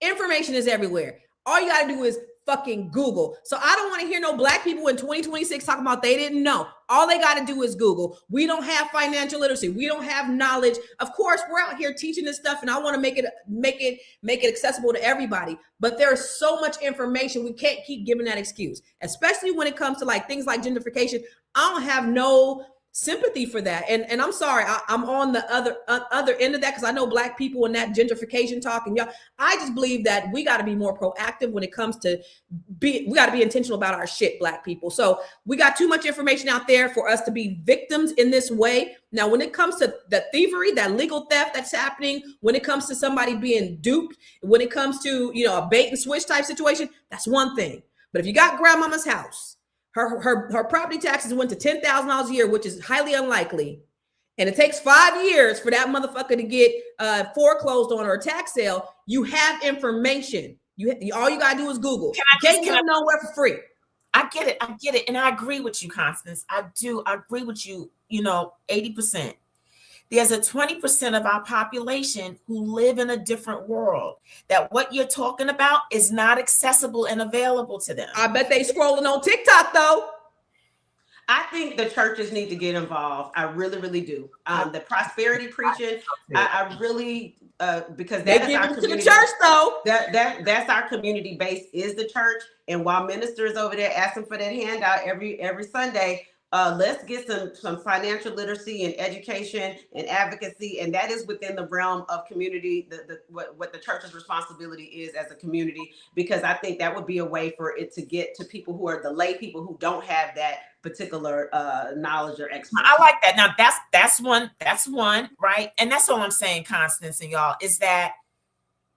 Information is everywhere. All you got to do is fucking Google. So I don't want to hear no black people in 2026 talking about they didn't know. All they got to do is Google. We don't have financial literacy. We don't have knowledge. Of course, we're out here teaching this stuff, and I want to make it accessible to everybody. But there's so much information, we can't keep giving that excuse, especially when it comes to like things like gentrification. I don't have no sympathy for that, and I'm sorry, I'm on the other end of that, because I know black people in that gentrification talk, and y'all, I just believe that we got to be more proactive when it comes to we got to be intentional about our shit, black people. So we got too much information out there for us to be victims in this way. Now, when it comes to the thievery, that legal theft that's happening, when it comes to somebody being duped, when it comes to, you know, a bait and switch type situation, that's one thing. But if you got grandmama's house, her property taxes went to $10,000 a year, which is highly unlikely. And it takes 5 years for that motherfucker to get foreclosed on or a tax sale. You have information. All you gotta do is Google. You can't get nowhere for free. I get it. And I agree with you, Constance. I agree with you, 80%. There's a 20% of our population who live in a different world, that what you're talking about is not accessible and available to them. I bet they scrolling on TikTok though. I think the churches need to get involved. I really, really do. The prosperity preaching, I really, because that is our community. To the church though. That's our community base, is the church. And while ministers over there asking for that handout every Sunday, let's get some financial literacy and education and advocacy, and that is within the realm of community. What the church's responsibility is as a community, because I think that would be a way for it to get to people who are the lay people who don't have that particular knowledge or expertise. I like that. Now that's one, right? And that's all I'm saying, Constance and y'all, is that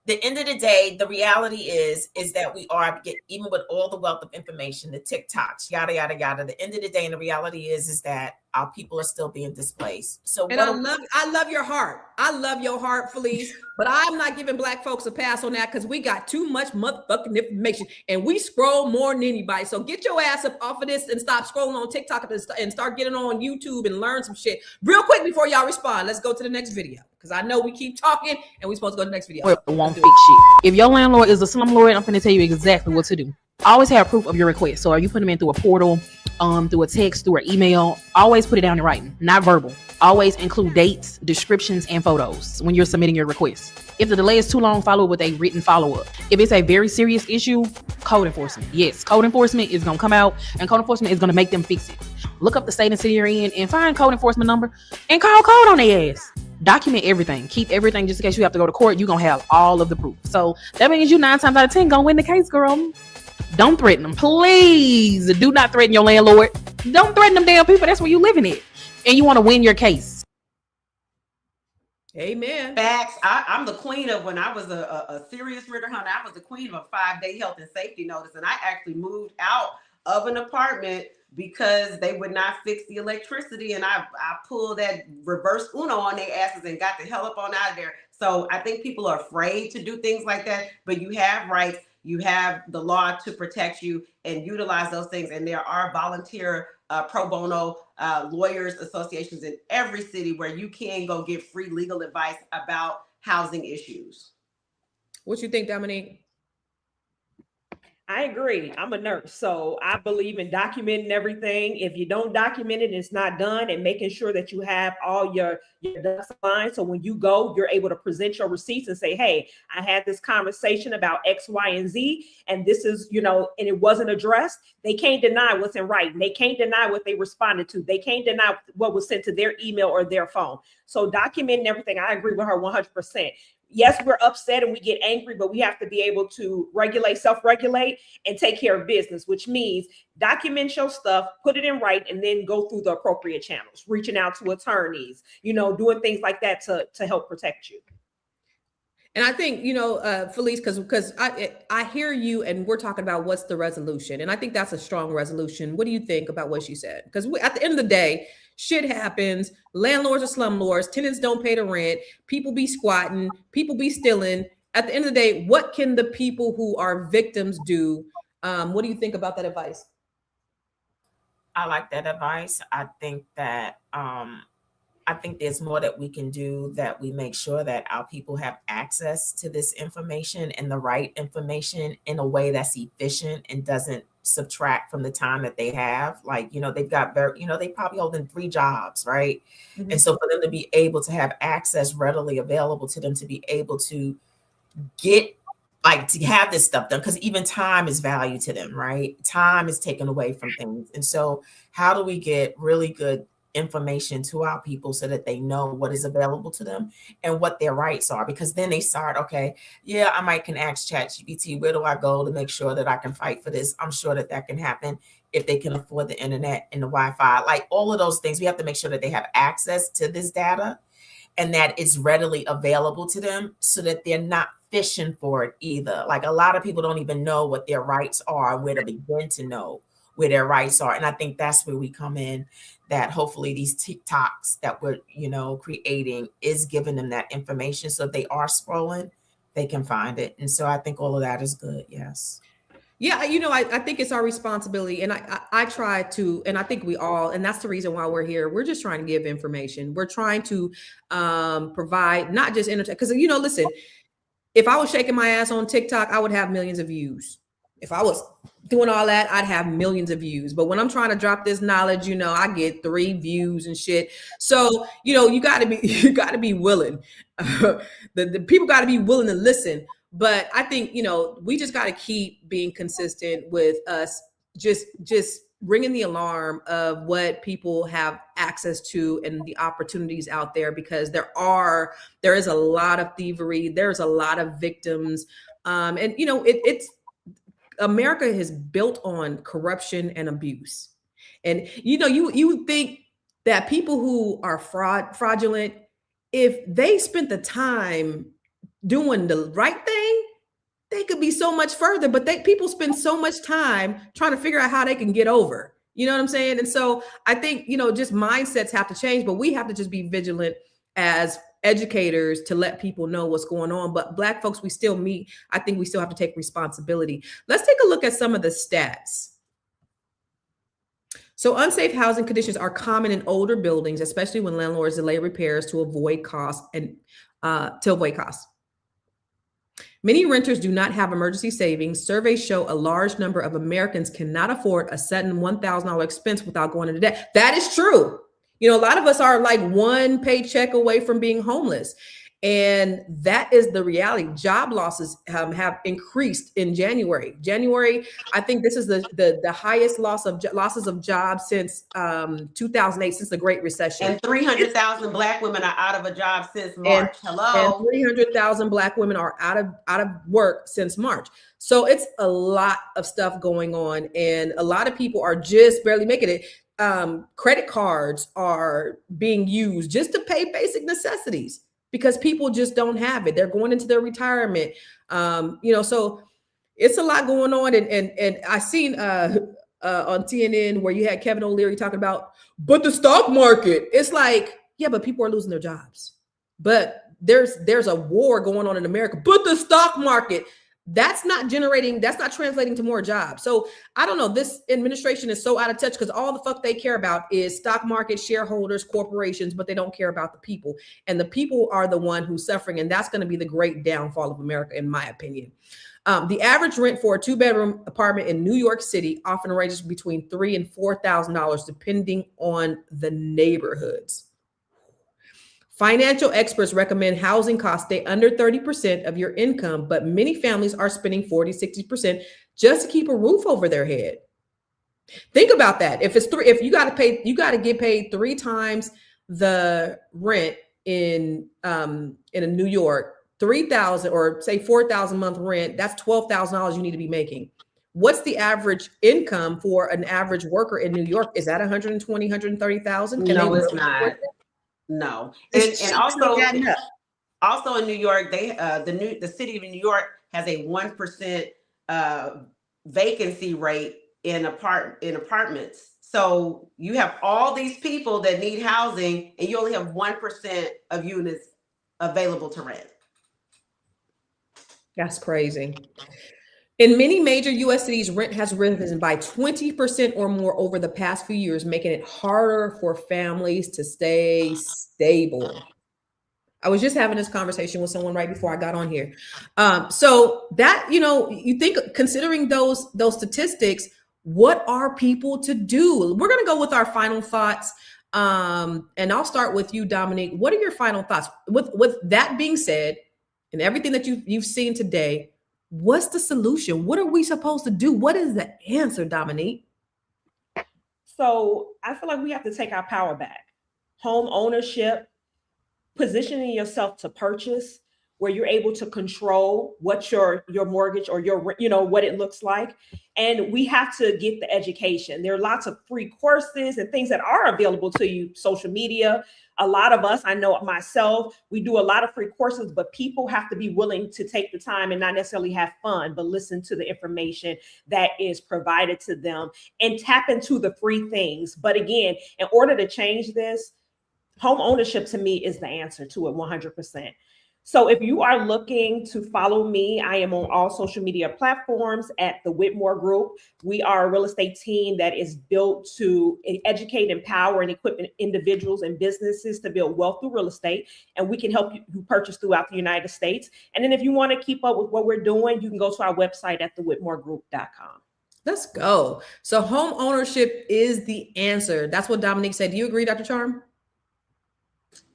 the end of the day, the reality is that we are, even with all the wealth of information, the TikToks, yada, yada, yada. The end of the day, and the reality is that our people are still being displaced. So, and I love your heart. I love your heart, Felice. But I'm not giving black folks a pass on that, because we got too much motherfucking information, and we scroll more than anybody. So get your ass up off of this and stop scrolling on TikTok and start getting on YouTube and learn some shit real quick before y'all respond. Let's go to the next video, because I know we keep talking and we're supposed to go to the next video. Won't fix shit. If your landlord is a slumlord, I'm going to tell you exactly what to do. Always have proof of your request. So are you putting them in through a portal, through a text, through an email? Always put it down in writing, not verbal. Always include dates, descriptions, and photos when you're submitting your request. If the delay is too long, follow with a written follow-up. If it's a very serious issue, code enforcement. Yes, code enforcement is going to come out, and code enforcement is going to make them fix it. Look up the state and city you're in and find code enforcement number and call code on their ass. Document everything. Keep everything, just in case you have to go to court. You're going to have all of the proof. So that means you 9 times out of 10 going to win the case, girl. Don't threaten them. Please do not threaten your landlord. Don't threaten them damn people. That's where you living it. And you want to win your case. Amen. Facts. I'm the queen of, when I was a serious renter hunter, I was the queen of a 5-day health and safety notice. And I actually moved out of an apartment because they would not fix the electricity. And I pulled that reverse Uno on their asses and got the hell up on out of there. So I think people are afraid to do things like that, but you have rights. You have the law to protect you, and utilize those things. And there are volunteer pro bono lawyers associations in every city where you can go get free legal advice about housing issues. What you think, Dominique? I agree. I'm a nurse, so I believe in documenting everything. If you don't document it, it's not done, and making sure that you have all your ducks aligned. So when you go, you're able to present your receipts and say, hey, I had this conversation about X, Y, and Z, and this is, and it wasn't addressed. They can't deny what's in writing. They can't deny what they responded to. They can't deny what was sent to their email or their phone. So documenting everything, I agree with her 100%. Yes, we're upset and we get angry, but we have to be able to self-regulate, and take care of business, which means document your stuff, put it in writing, and then go through the appropriate channels, reaching out to attorneys, doing things like that to help protect you. And I think, Felice, because I hear you, and we're talking about what's the resolution. And I think that's a strong resolution. What do you think about what she said? Because at the end of the day, shit happens. Landlords are slumlords. Tenants don't pay the rent. People be squatting. People be stealing. At the end of the day, what can the people who are victims do? What do you think about that advice? I like that advice. I think that I think there's more that we can do, that we make sure that our people have access to this information and the right information in a way that's efficient and doesn't subtract from the time that they have. Like, they've got they probably holding 3 jobs, right? Mhm. And so for them to be able to have access readily available to them, to be able to get, like, to have this stuff done, because even time is value to them, right? Time is taken away from things. And so how do we get really good information to our people so that they know what is available to them and what their rights are? Because then they start, okay, yeah, I can ask ChatGPT, where do I go to make sure that I can fight for this? I'm sure that can happen if they can afford the internet and the Wi-Fi, like all of those things. We have to make sure that they have access to this data and that it's readily available to them, so that they're not fishing for it either. Like, a lot of people don't even know what their rights are, where to begin to know where their rights are. And I think that's where we come in, that hopefully these TikToks that we're, creating is giving them that information. So if they are scrolling, they can find it. And so I think all of that is good. Yes. Yeah, I think it's our responsibility, and I try to, and I think we all, and that's the reason why we're here. We're just trying to give information. We're trying to provide not just entertainment, because listen, if I was shaking my ass on TikTok, I would have millions of views. If I was doing all that, I'd have millions of views. But when I'm trying to drop this knowledge, I get 3 views and shit. So you got to be willing. The people got to be willing to listen. But I think, we just got to keep being consistent with us just ringing the alarm of what people have access to and the opportunities out there, because there is a lot of thievery. There's a lot of victims. And, it's America is built on corruption and abuse. And, you think that people who are fraudulent, if they spent the time doing the right thing, they could be so much further. But people spend so much time trying to figure out how they can get over. You know what I'm saying? And so I think, just mindsets have to change, but we have to just be vigilant as educators to let people know what's going on. But Black folks, I think we still have to take responsibility. Let's take a look at some of the stats. So unsafe housing conditions are common in older buildings, especially when landlords delay repairs to avoid costs. Many renters do not have emergency savings. Surveys show a large number of Americans cannot afford a sudden $1,000 expense without going into debt. That is true. A lot of us are like one paycheck away from being homeless. And that is the reality. Job losses have increased in January. I think this is the highest losses of jobs since 2008, since the Great Recession. And 300,000 Black women are out of a job since March. And 300,000 Black women are out of work since March. So it's a lot of stuff going on, and a lot of people are just barely making it. Credit cards are being used just to pay basic necessities, because people just don't have it. They're going into their retirement. So it's a lot going on. And I seen on CNN where you had Kevin O'Leary talking about, but the stock market, it's like, yeah, but people are losing their jobs. But there's a war going on in America, but the stock market, that's not translating to more jobs. So I don't know, this administration is so out of touch, because all the fuck they care about is stock market, shareholders, corporations, but they don't care about the people. And the people are the one who's suffering. And that's going to be the great downfall of America, in my opinion. The average rent for a 2-bedroom apartment in New York City often ranges between $3,000 and $4,000, depending on the neighborhoods. Financial experts recommend housing costs stay under 30% of your income, but many families are spending 40-60% just to keep a roof over their head. Think about that. If you got to get paid 3 times the rent in New York, 3,000 or say 4,000 a month rent, that's $12,000 you need to be making. What's the average income for an average worker in New York? Is that 120, 130,000? No, it's not. No, and also in New York, the city of New York has a 1% vacancy rate in apartments. So you have all these people that need housing, and you only have 1% of units available to rent. That's crazy. In many major U.S. cities, rent has risen by 20% or more over the past few years, making it harder for families to stay stable. I was just having this conversation with someone right before I got on here. So that, you think, considering those statistics, what are people to do? We're going to go with our final thoughts. And I'll start with you, Dominique. What are your final thoughts? With that being said, and everything that you've seen today, what's the solution? What are we supposed to do? What is the answer, Dominique? So I feel like we have to take our power back. Home ownership, positioning yourself to purchase, where you're able to control what your mortgage or your, what it looks like. And we have to get the education. There are lots of free courses and things that are available to you, social media. A lot of us, I know myself, we do a lot of free courses, but people have to be willing to take the time and not necessarily have fun, but listen to the information that is provided to them and tap into the free things. But again, in order to change this, home ownership to me is the answer to it 100%. So if you are looking to follow me, I am on all social media platforms at the Whitmore Group. We are a real estate team that is built to educate, empower, and equip individuals and businesses to build wealth through real estate. And we can help you purchase throughout the United States. And then if you want to keep up with what we're doing, you can go to our website at thewhitmoregroup.com. Let's go. So home ownership is the answer. That's what Dominique said. Do you agree, Dr. Charm?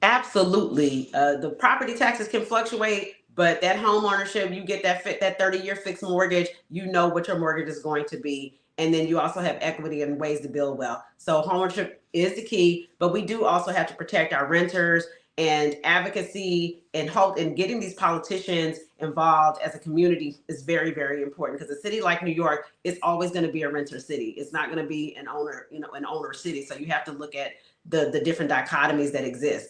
Absolutely. The property taxes can fluctuate, but that home ownership, you get that 30-year fixed mortgage, you know what your mortgage is going to be. And then you also have equity and ways to build wealth. So home ownership is the key, but we do also have to protect our renters, and advocacy and hope, and getting these politicians involved as a community is very, very important, because a city like New York is always going to be a renter city. It's not going to be an owner city. So you have to look at the different dichotomies that exist.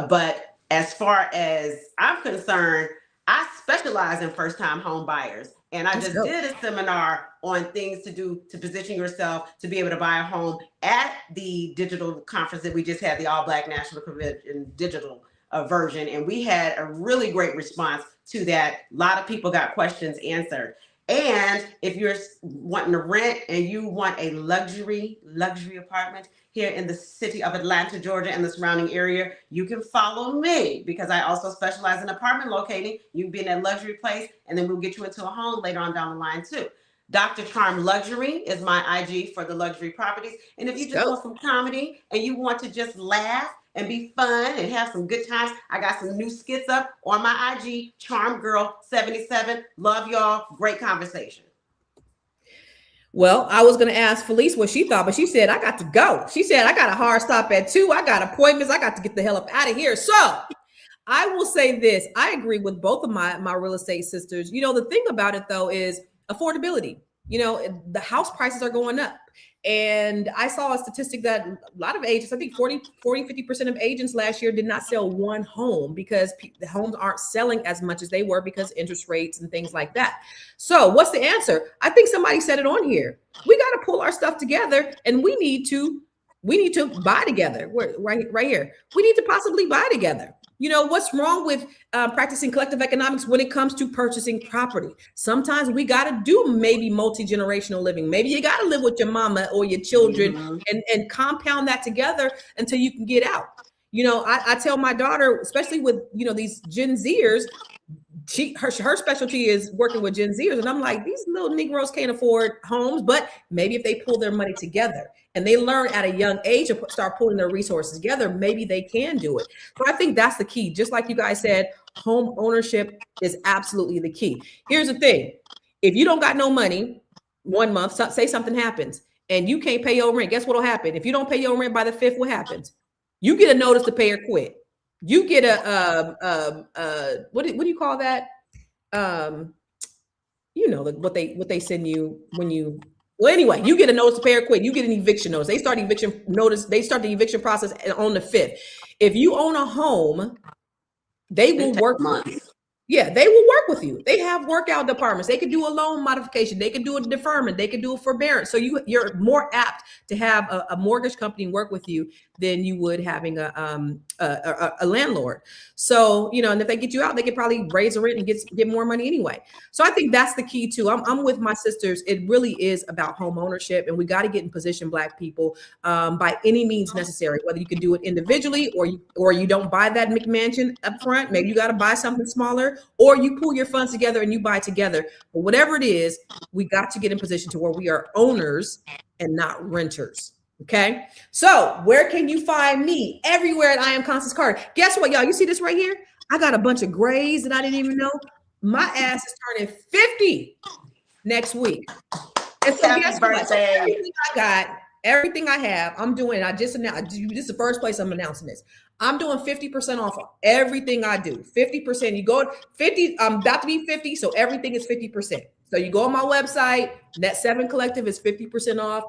But as far as I'm concerned, I specialize in first-time home buyers. And I just did a seminar on things to do to position yourself to be able to buy a home at the digital conference that we just had, the All Black National Convention digital version. And we had a really great response to that. A lot of people got questions answered. And if you're wanting to rent and you want a luxury apartment here in the city of Atlanta, Georgia, and the surrounding area, you can follow me, because I also specialize in apartment locating. You can be in that luxury place, and then we'll get you into a home later on down the line too. Dr. Charm Luxury is my IG for the luxury properties. And if you just want some comedy and you want to just laugh and be fun and have some good times, I got some new skits up on my IG, Charm Girl 77. Love y'all. Great conversation. Well, I was going to ask Felice what she thought, but she said, I got to go. She said, I got a hard stop at 2. I got appointments. I got to get the hell up out of here. So I will say this. I agree with both of my real estate sisters. The thing about it, though, is affordability. The house prices are going up. And I saw a statistic that a lot of agents, I think 50% of agents last year did not sell one home, because the homes aren't selling as much as they were because interest rates and things like that. So what's the answer? I think somebody said it on here. We got to pull our stuff together, and we need to buy together. Right here. We need to possibly buy together. What's wrong with practicing collective economics when it comes to purchasing property? Sometimes we got to do maybe multi-generational living. Maybe you got to live with your mama or your children and compound that together until you can get out. I tell my daughter, especially with, these Gen Zers, her specialty is working with Gen Zers. And I'm like, these little Negroes can't afford homes, but maybe if they pull their money together and they learn at a young age to start pulling their resources together, maybe they can do it. So I think that's the key. Just like you guys said, home ownership is absolutely the key. Here's the thing. If you don't got no money 1 month, say something happens and you can't pay your rent, guess what'll happen? If you don't pay your rent by the 5th, what happens? You get a notice to pay or quit. You get what do you call that? What they send you when you, well, anyway, you get a notice to pay or quit. You get an eviction notice. They start the eviction process on the 5th. If you own a home, they will work months. Yeah, they will work with you. They have workout departments. They can do a loan modification. They can do a deferment. They can do a forbearance. So you're more apt to have a mortgage company work with you than you would having a landlord. So, and if they get you out, they could probably raise the rent and get more money anyway. So I think that's the key too. I'm with my sisters. It really is about home ownership, and we got to get in position, Black people, by any means necessary. Whether you can do it individually or you don't buy that McMansion up front. Maybe you got to buy something smaller, or you pull your funds together and you buy together. But whatever it is, we got to get in position to where we are owners and not renters. Okay. So where can you find me? Everywhere at I Am Constance Carter. Guess what, y'all? You see this right here? I got a bunch of grays that I didn't even know. My ass is turning 50 next week. And so Happy guess what? So birthday. everything I got, everything I have, I'm doing. I just announced. This is the first place I'm announcing this. I'm doing 50% off of everything I do. 50%. You go 50. I'm about to be 50, so everything is 50%. So you go on my website. Net 7 Collective is 50% off.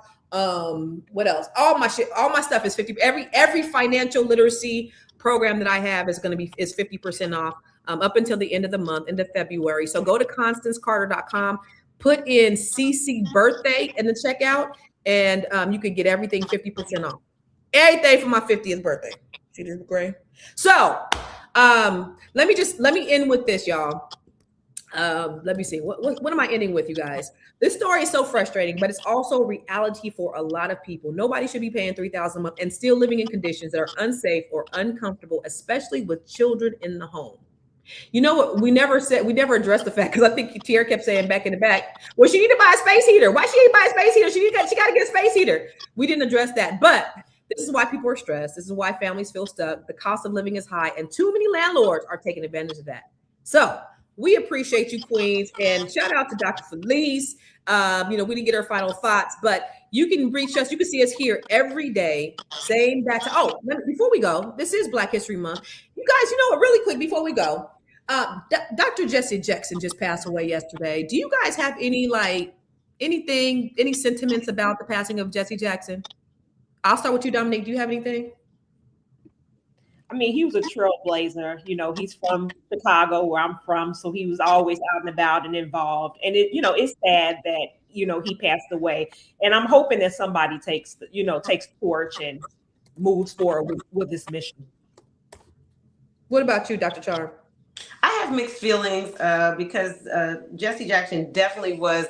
What else? All my stuff is 50. Every financial literacy program that I have is 50% off up until the end of the month, into February. So go to ConstanceCarter.com, put in CC birthday in the checkout, and you can get everything 50% off. Everything for my 50th birthday. See this gray? So let me end with this, y'all. Let me see. What am I ending with, you guys? This story is so frustrating, but it's also reality for a lot of people. Nobody should be paying $3,000 a month and still living in conditions that are unsafe or uncomfortable, especially with children in the home. You know what? We never addressed the fact, because I think Tierra kept saying back in the back, well, she need to buy a space heater. Why she ain't buy a space heater? She got to get a space heater. We didn't address that, but this is why people are stressed. This is why families feel stuck. The cost of living is high, and too many landlords are taking advantage of that. So we appreciate you, queens, and shout out to Dr. Felice. We didn't get her final thoughts, but you can reach us. You can see us here every day. Same back to, before we go, this is Black History Month. You guys, really quick before we go, Dr. Jesse Jackson just passed away yesterday. Do you guys have any sentiments about the passing of Jesse Jackson? I'll start with you, Dominique. Do you have anything? I mean, he was a trailblazer. He's from Chicago, where I'm from, so he was always out and about and involved. And it's sad that he passed away. And I'm hoping that somebody takes torch and moves forward with this mission. What about you, Dr. Charm? I have mixed feelings because Jesse Jackson definitely was,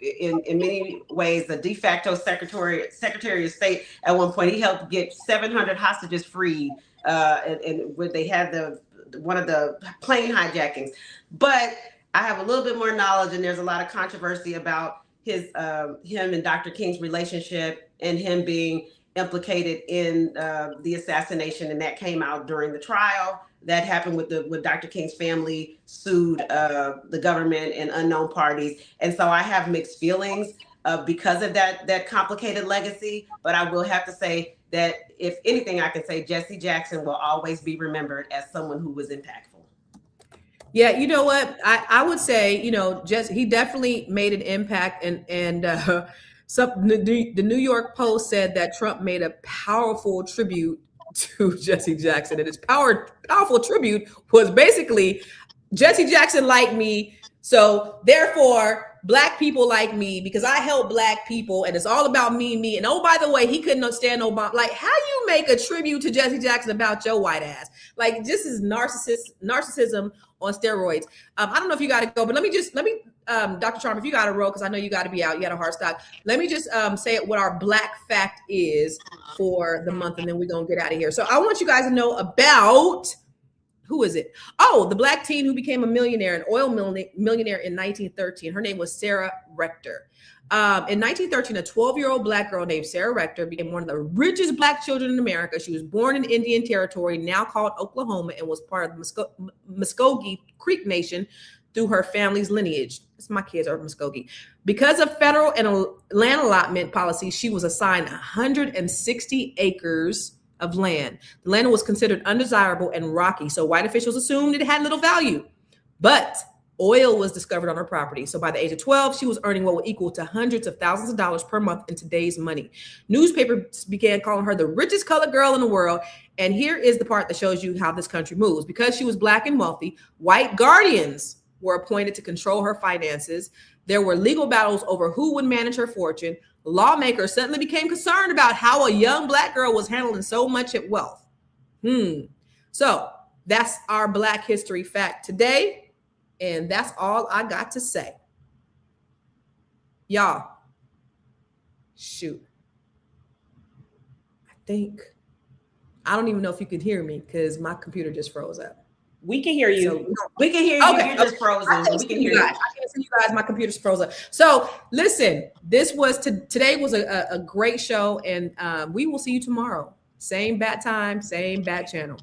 in many ways, the de facto Secretary of State. At one point, he helped get 700 hostages freed, and when they had one of the plane hijackings. But I have a little bit more knowledge, and there's a lot of controversy about him and Dr. King's relationship, and him being implicated in the assassination, and that came out during the trial. That happened with Dr. King's family sued the government and unknown parties. And so I have mixed feelings because of that complicated legacy. But I will have to say that if anything, I can say Jesse Jackson will always be remembered as someone who was impactful. Yeah, you know what? I would say, he definitely made an impact. And the New York Post said that Trump made a powerful tribute to Jesse Jackson, and his powerful tribute was basically, Jesse Jackson liked me, so therefore Black people like me because I help Black people, and it's all about me. And oh, by the way, he couldn't stand Obama. Like, how you make a tribute to Jesse Jackson about your white ass? Like, this is narcissism on steroids. I don't know if you got to go, but let me Dr. Charm, if you got to roll, because I know you got to be out, you got a hard stop. Let me just say what our Black fact is for the month, and then we're going to get out of here. So I want you guys to know about, who is it? Oh, the Black teen who became a millionaire, an oil millionaire in 1913. Her name was Sarah Rector. In 1913, a 12-year-old Black girl named Sarah Rector became one of the richest Black children in America. She was born in Indian Territory, now called Oklahoma, and was part of the Muskogee Creek Nation through her family's lineage. My kids are Muskogee. Because of federal and land allotment policy, she was assigned 160 acres of land. The land was considered undesirable and rocky, so white officials assumed it had little value. But Oil was discovered on her property. So by the age of 12, she was earning what would equal to hundreds of thousands of dollars per month in today's money. Newspapers began calling her the richest colored girl in the world. And here is the part that shows you how this country moves. Because she was Black and wealthy, white guardians were appointed to control her finances. There were legal battles over who would manage her fortune. Lawmakers suddenly became concerned about how a young Black girl was handling so much wealth. So that's our Black history fact today. And that's all I got to say. Y'all, shoot. I don't even know if you could hear me because my computer just froze up. We can hear you. So, we can hear you. Okay, You're just frozen. We can hear you. I can't see you guys. My computer's froze up. So listen, today was a great show, and we will see you tomorrow. Same bat time, same bat channel.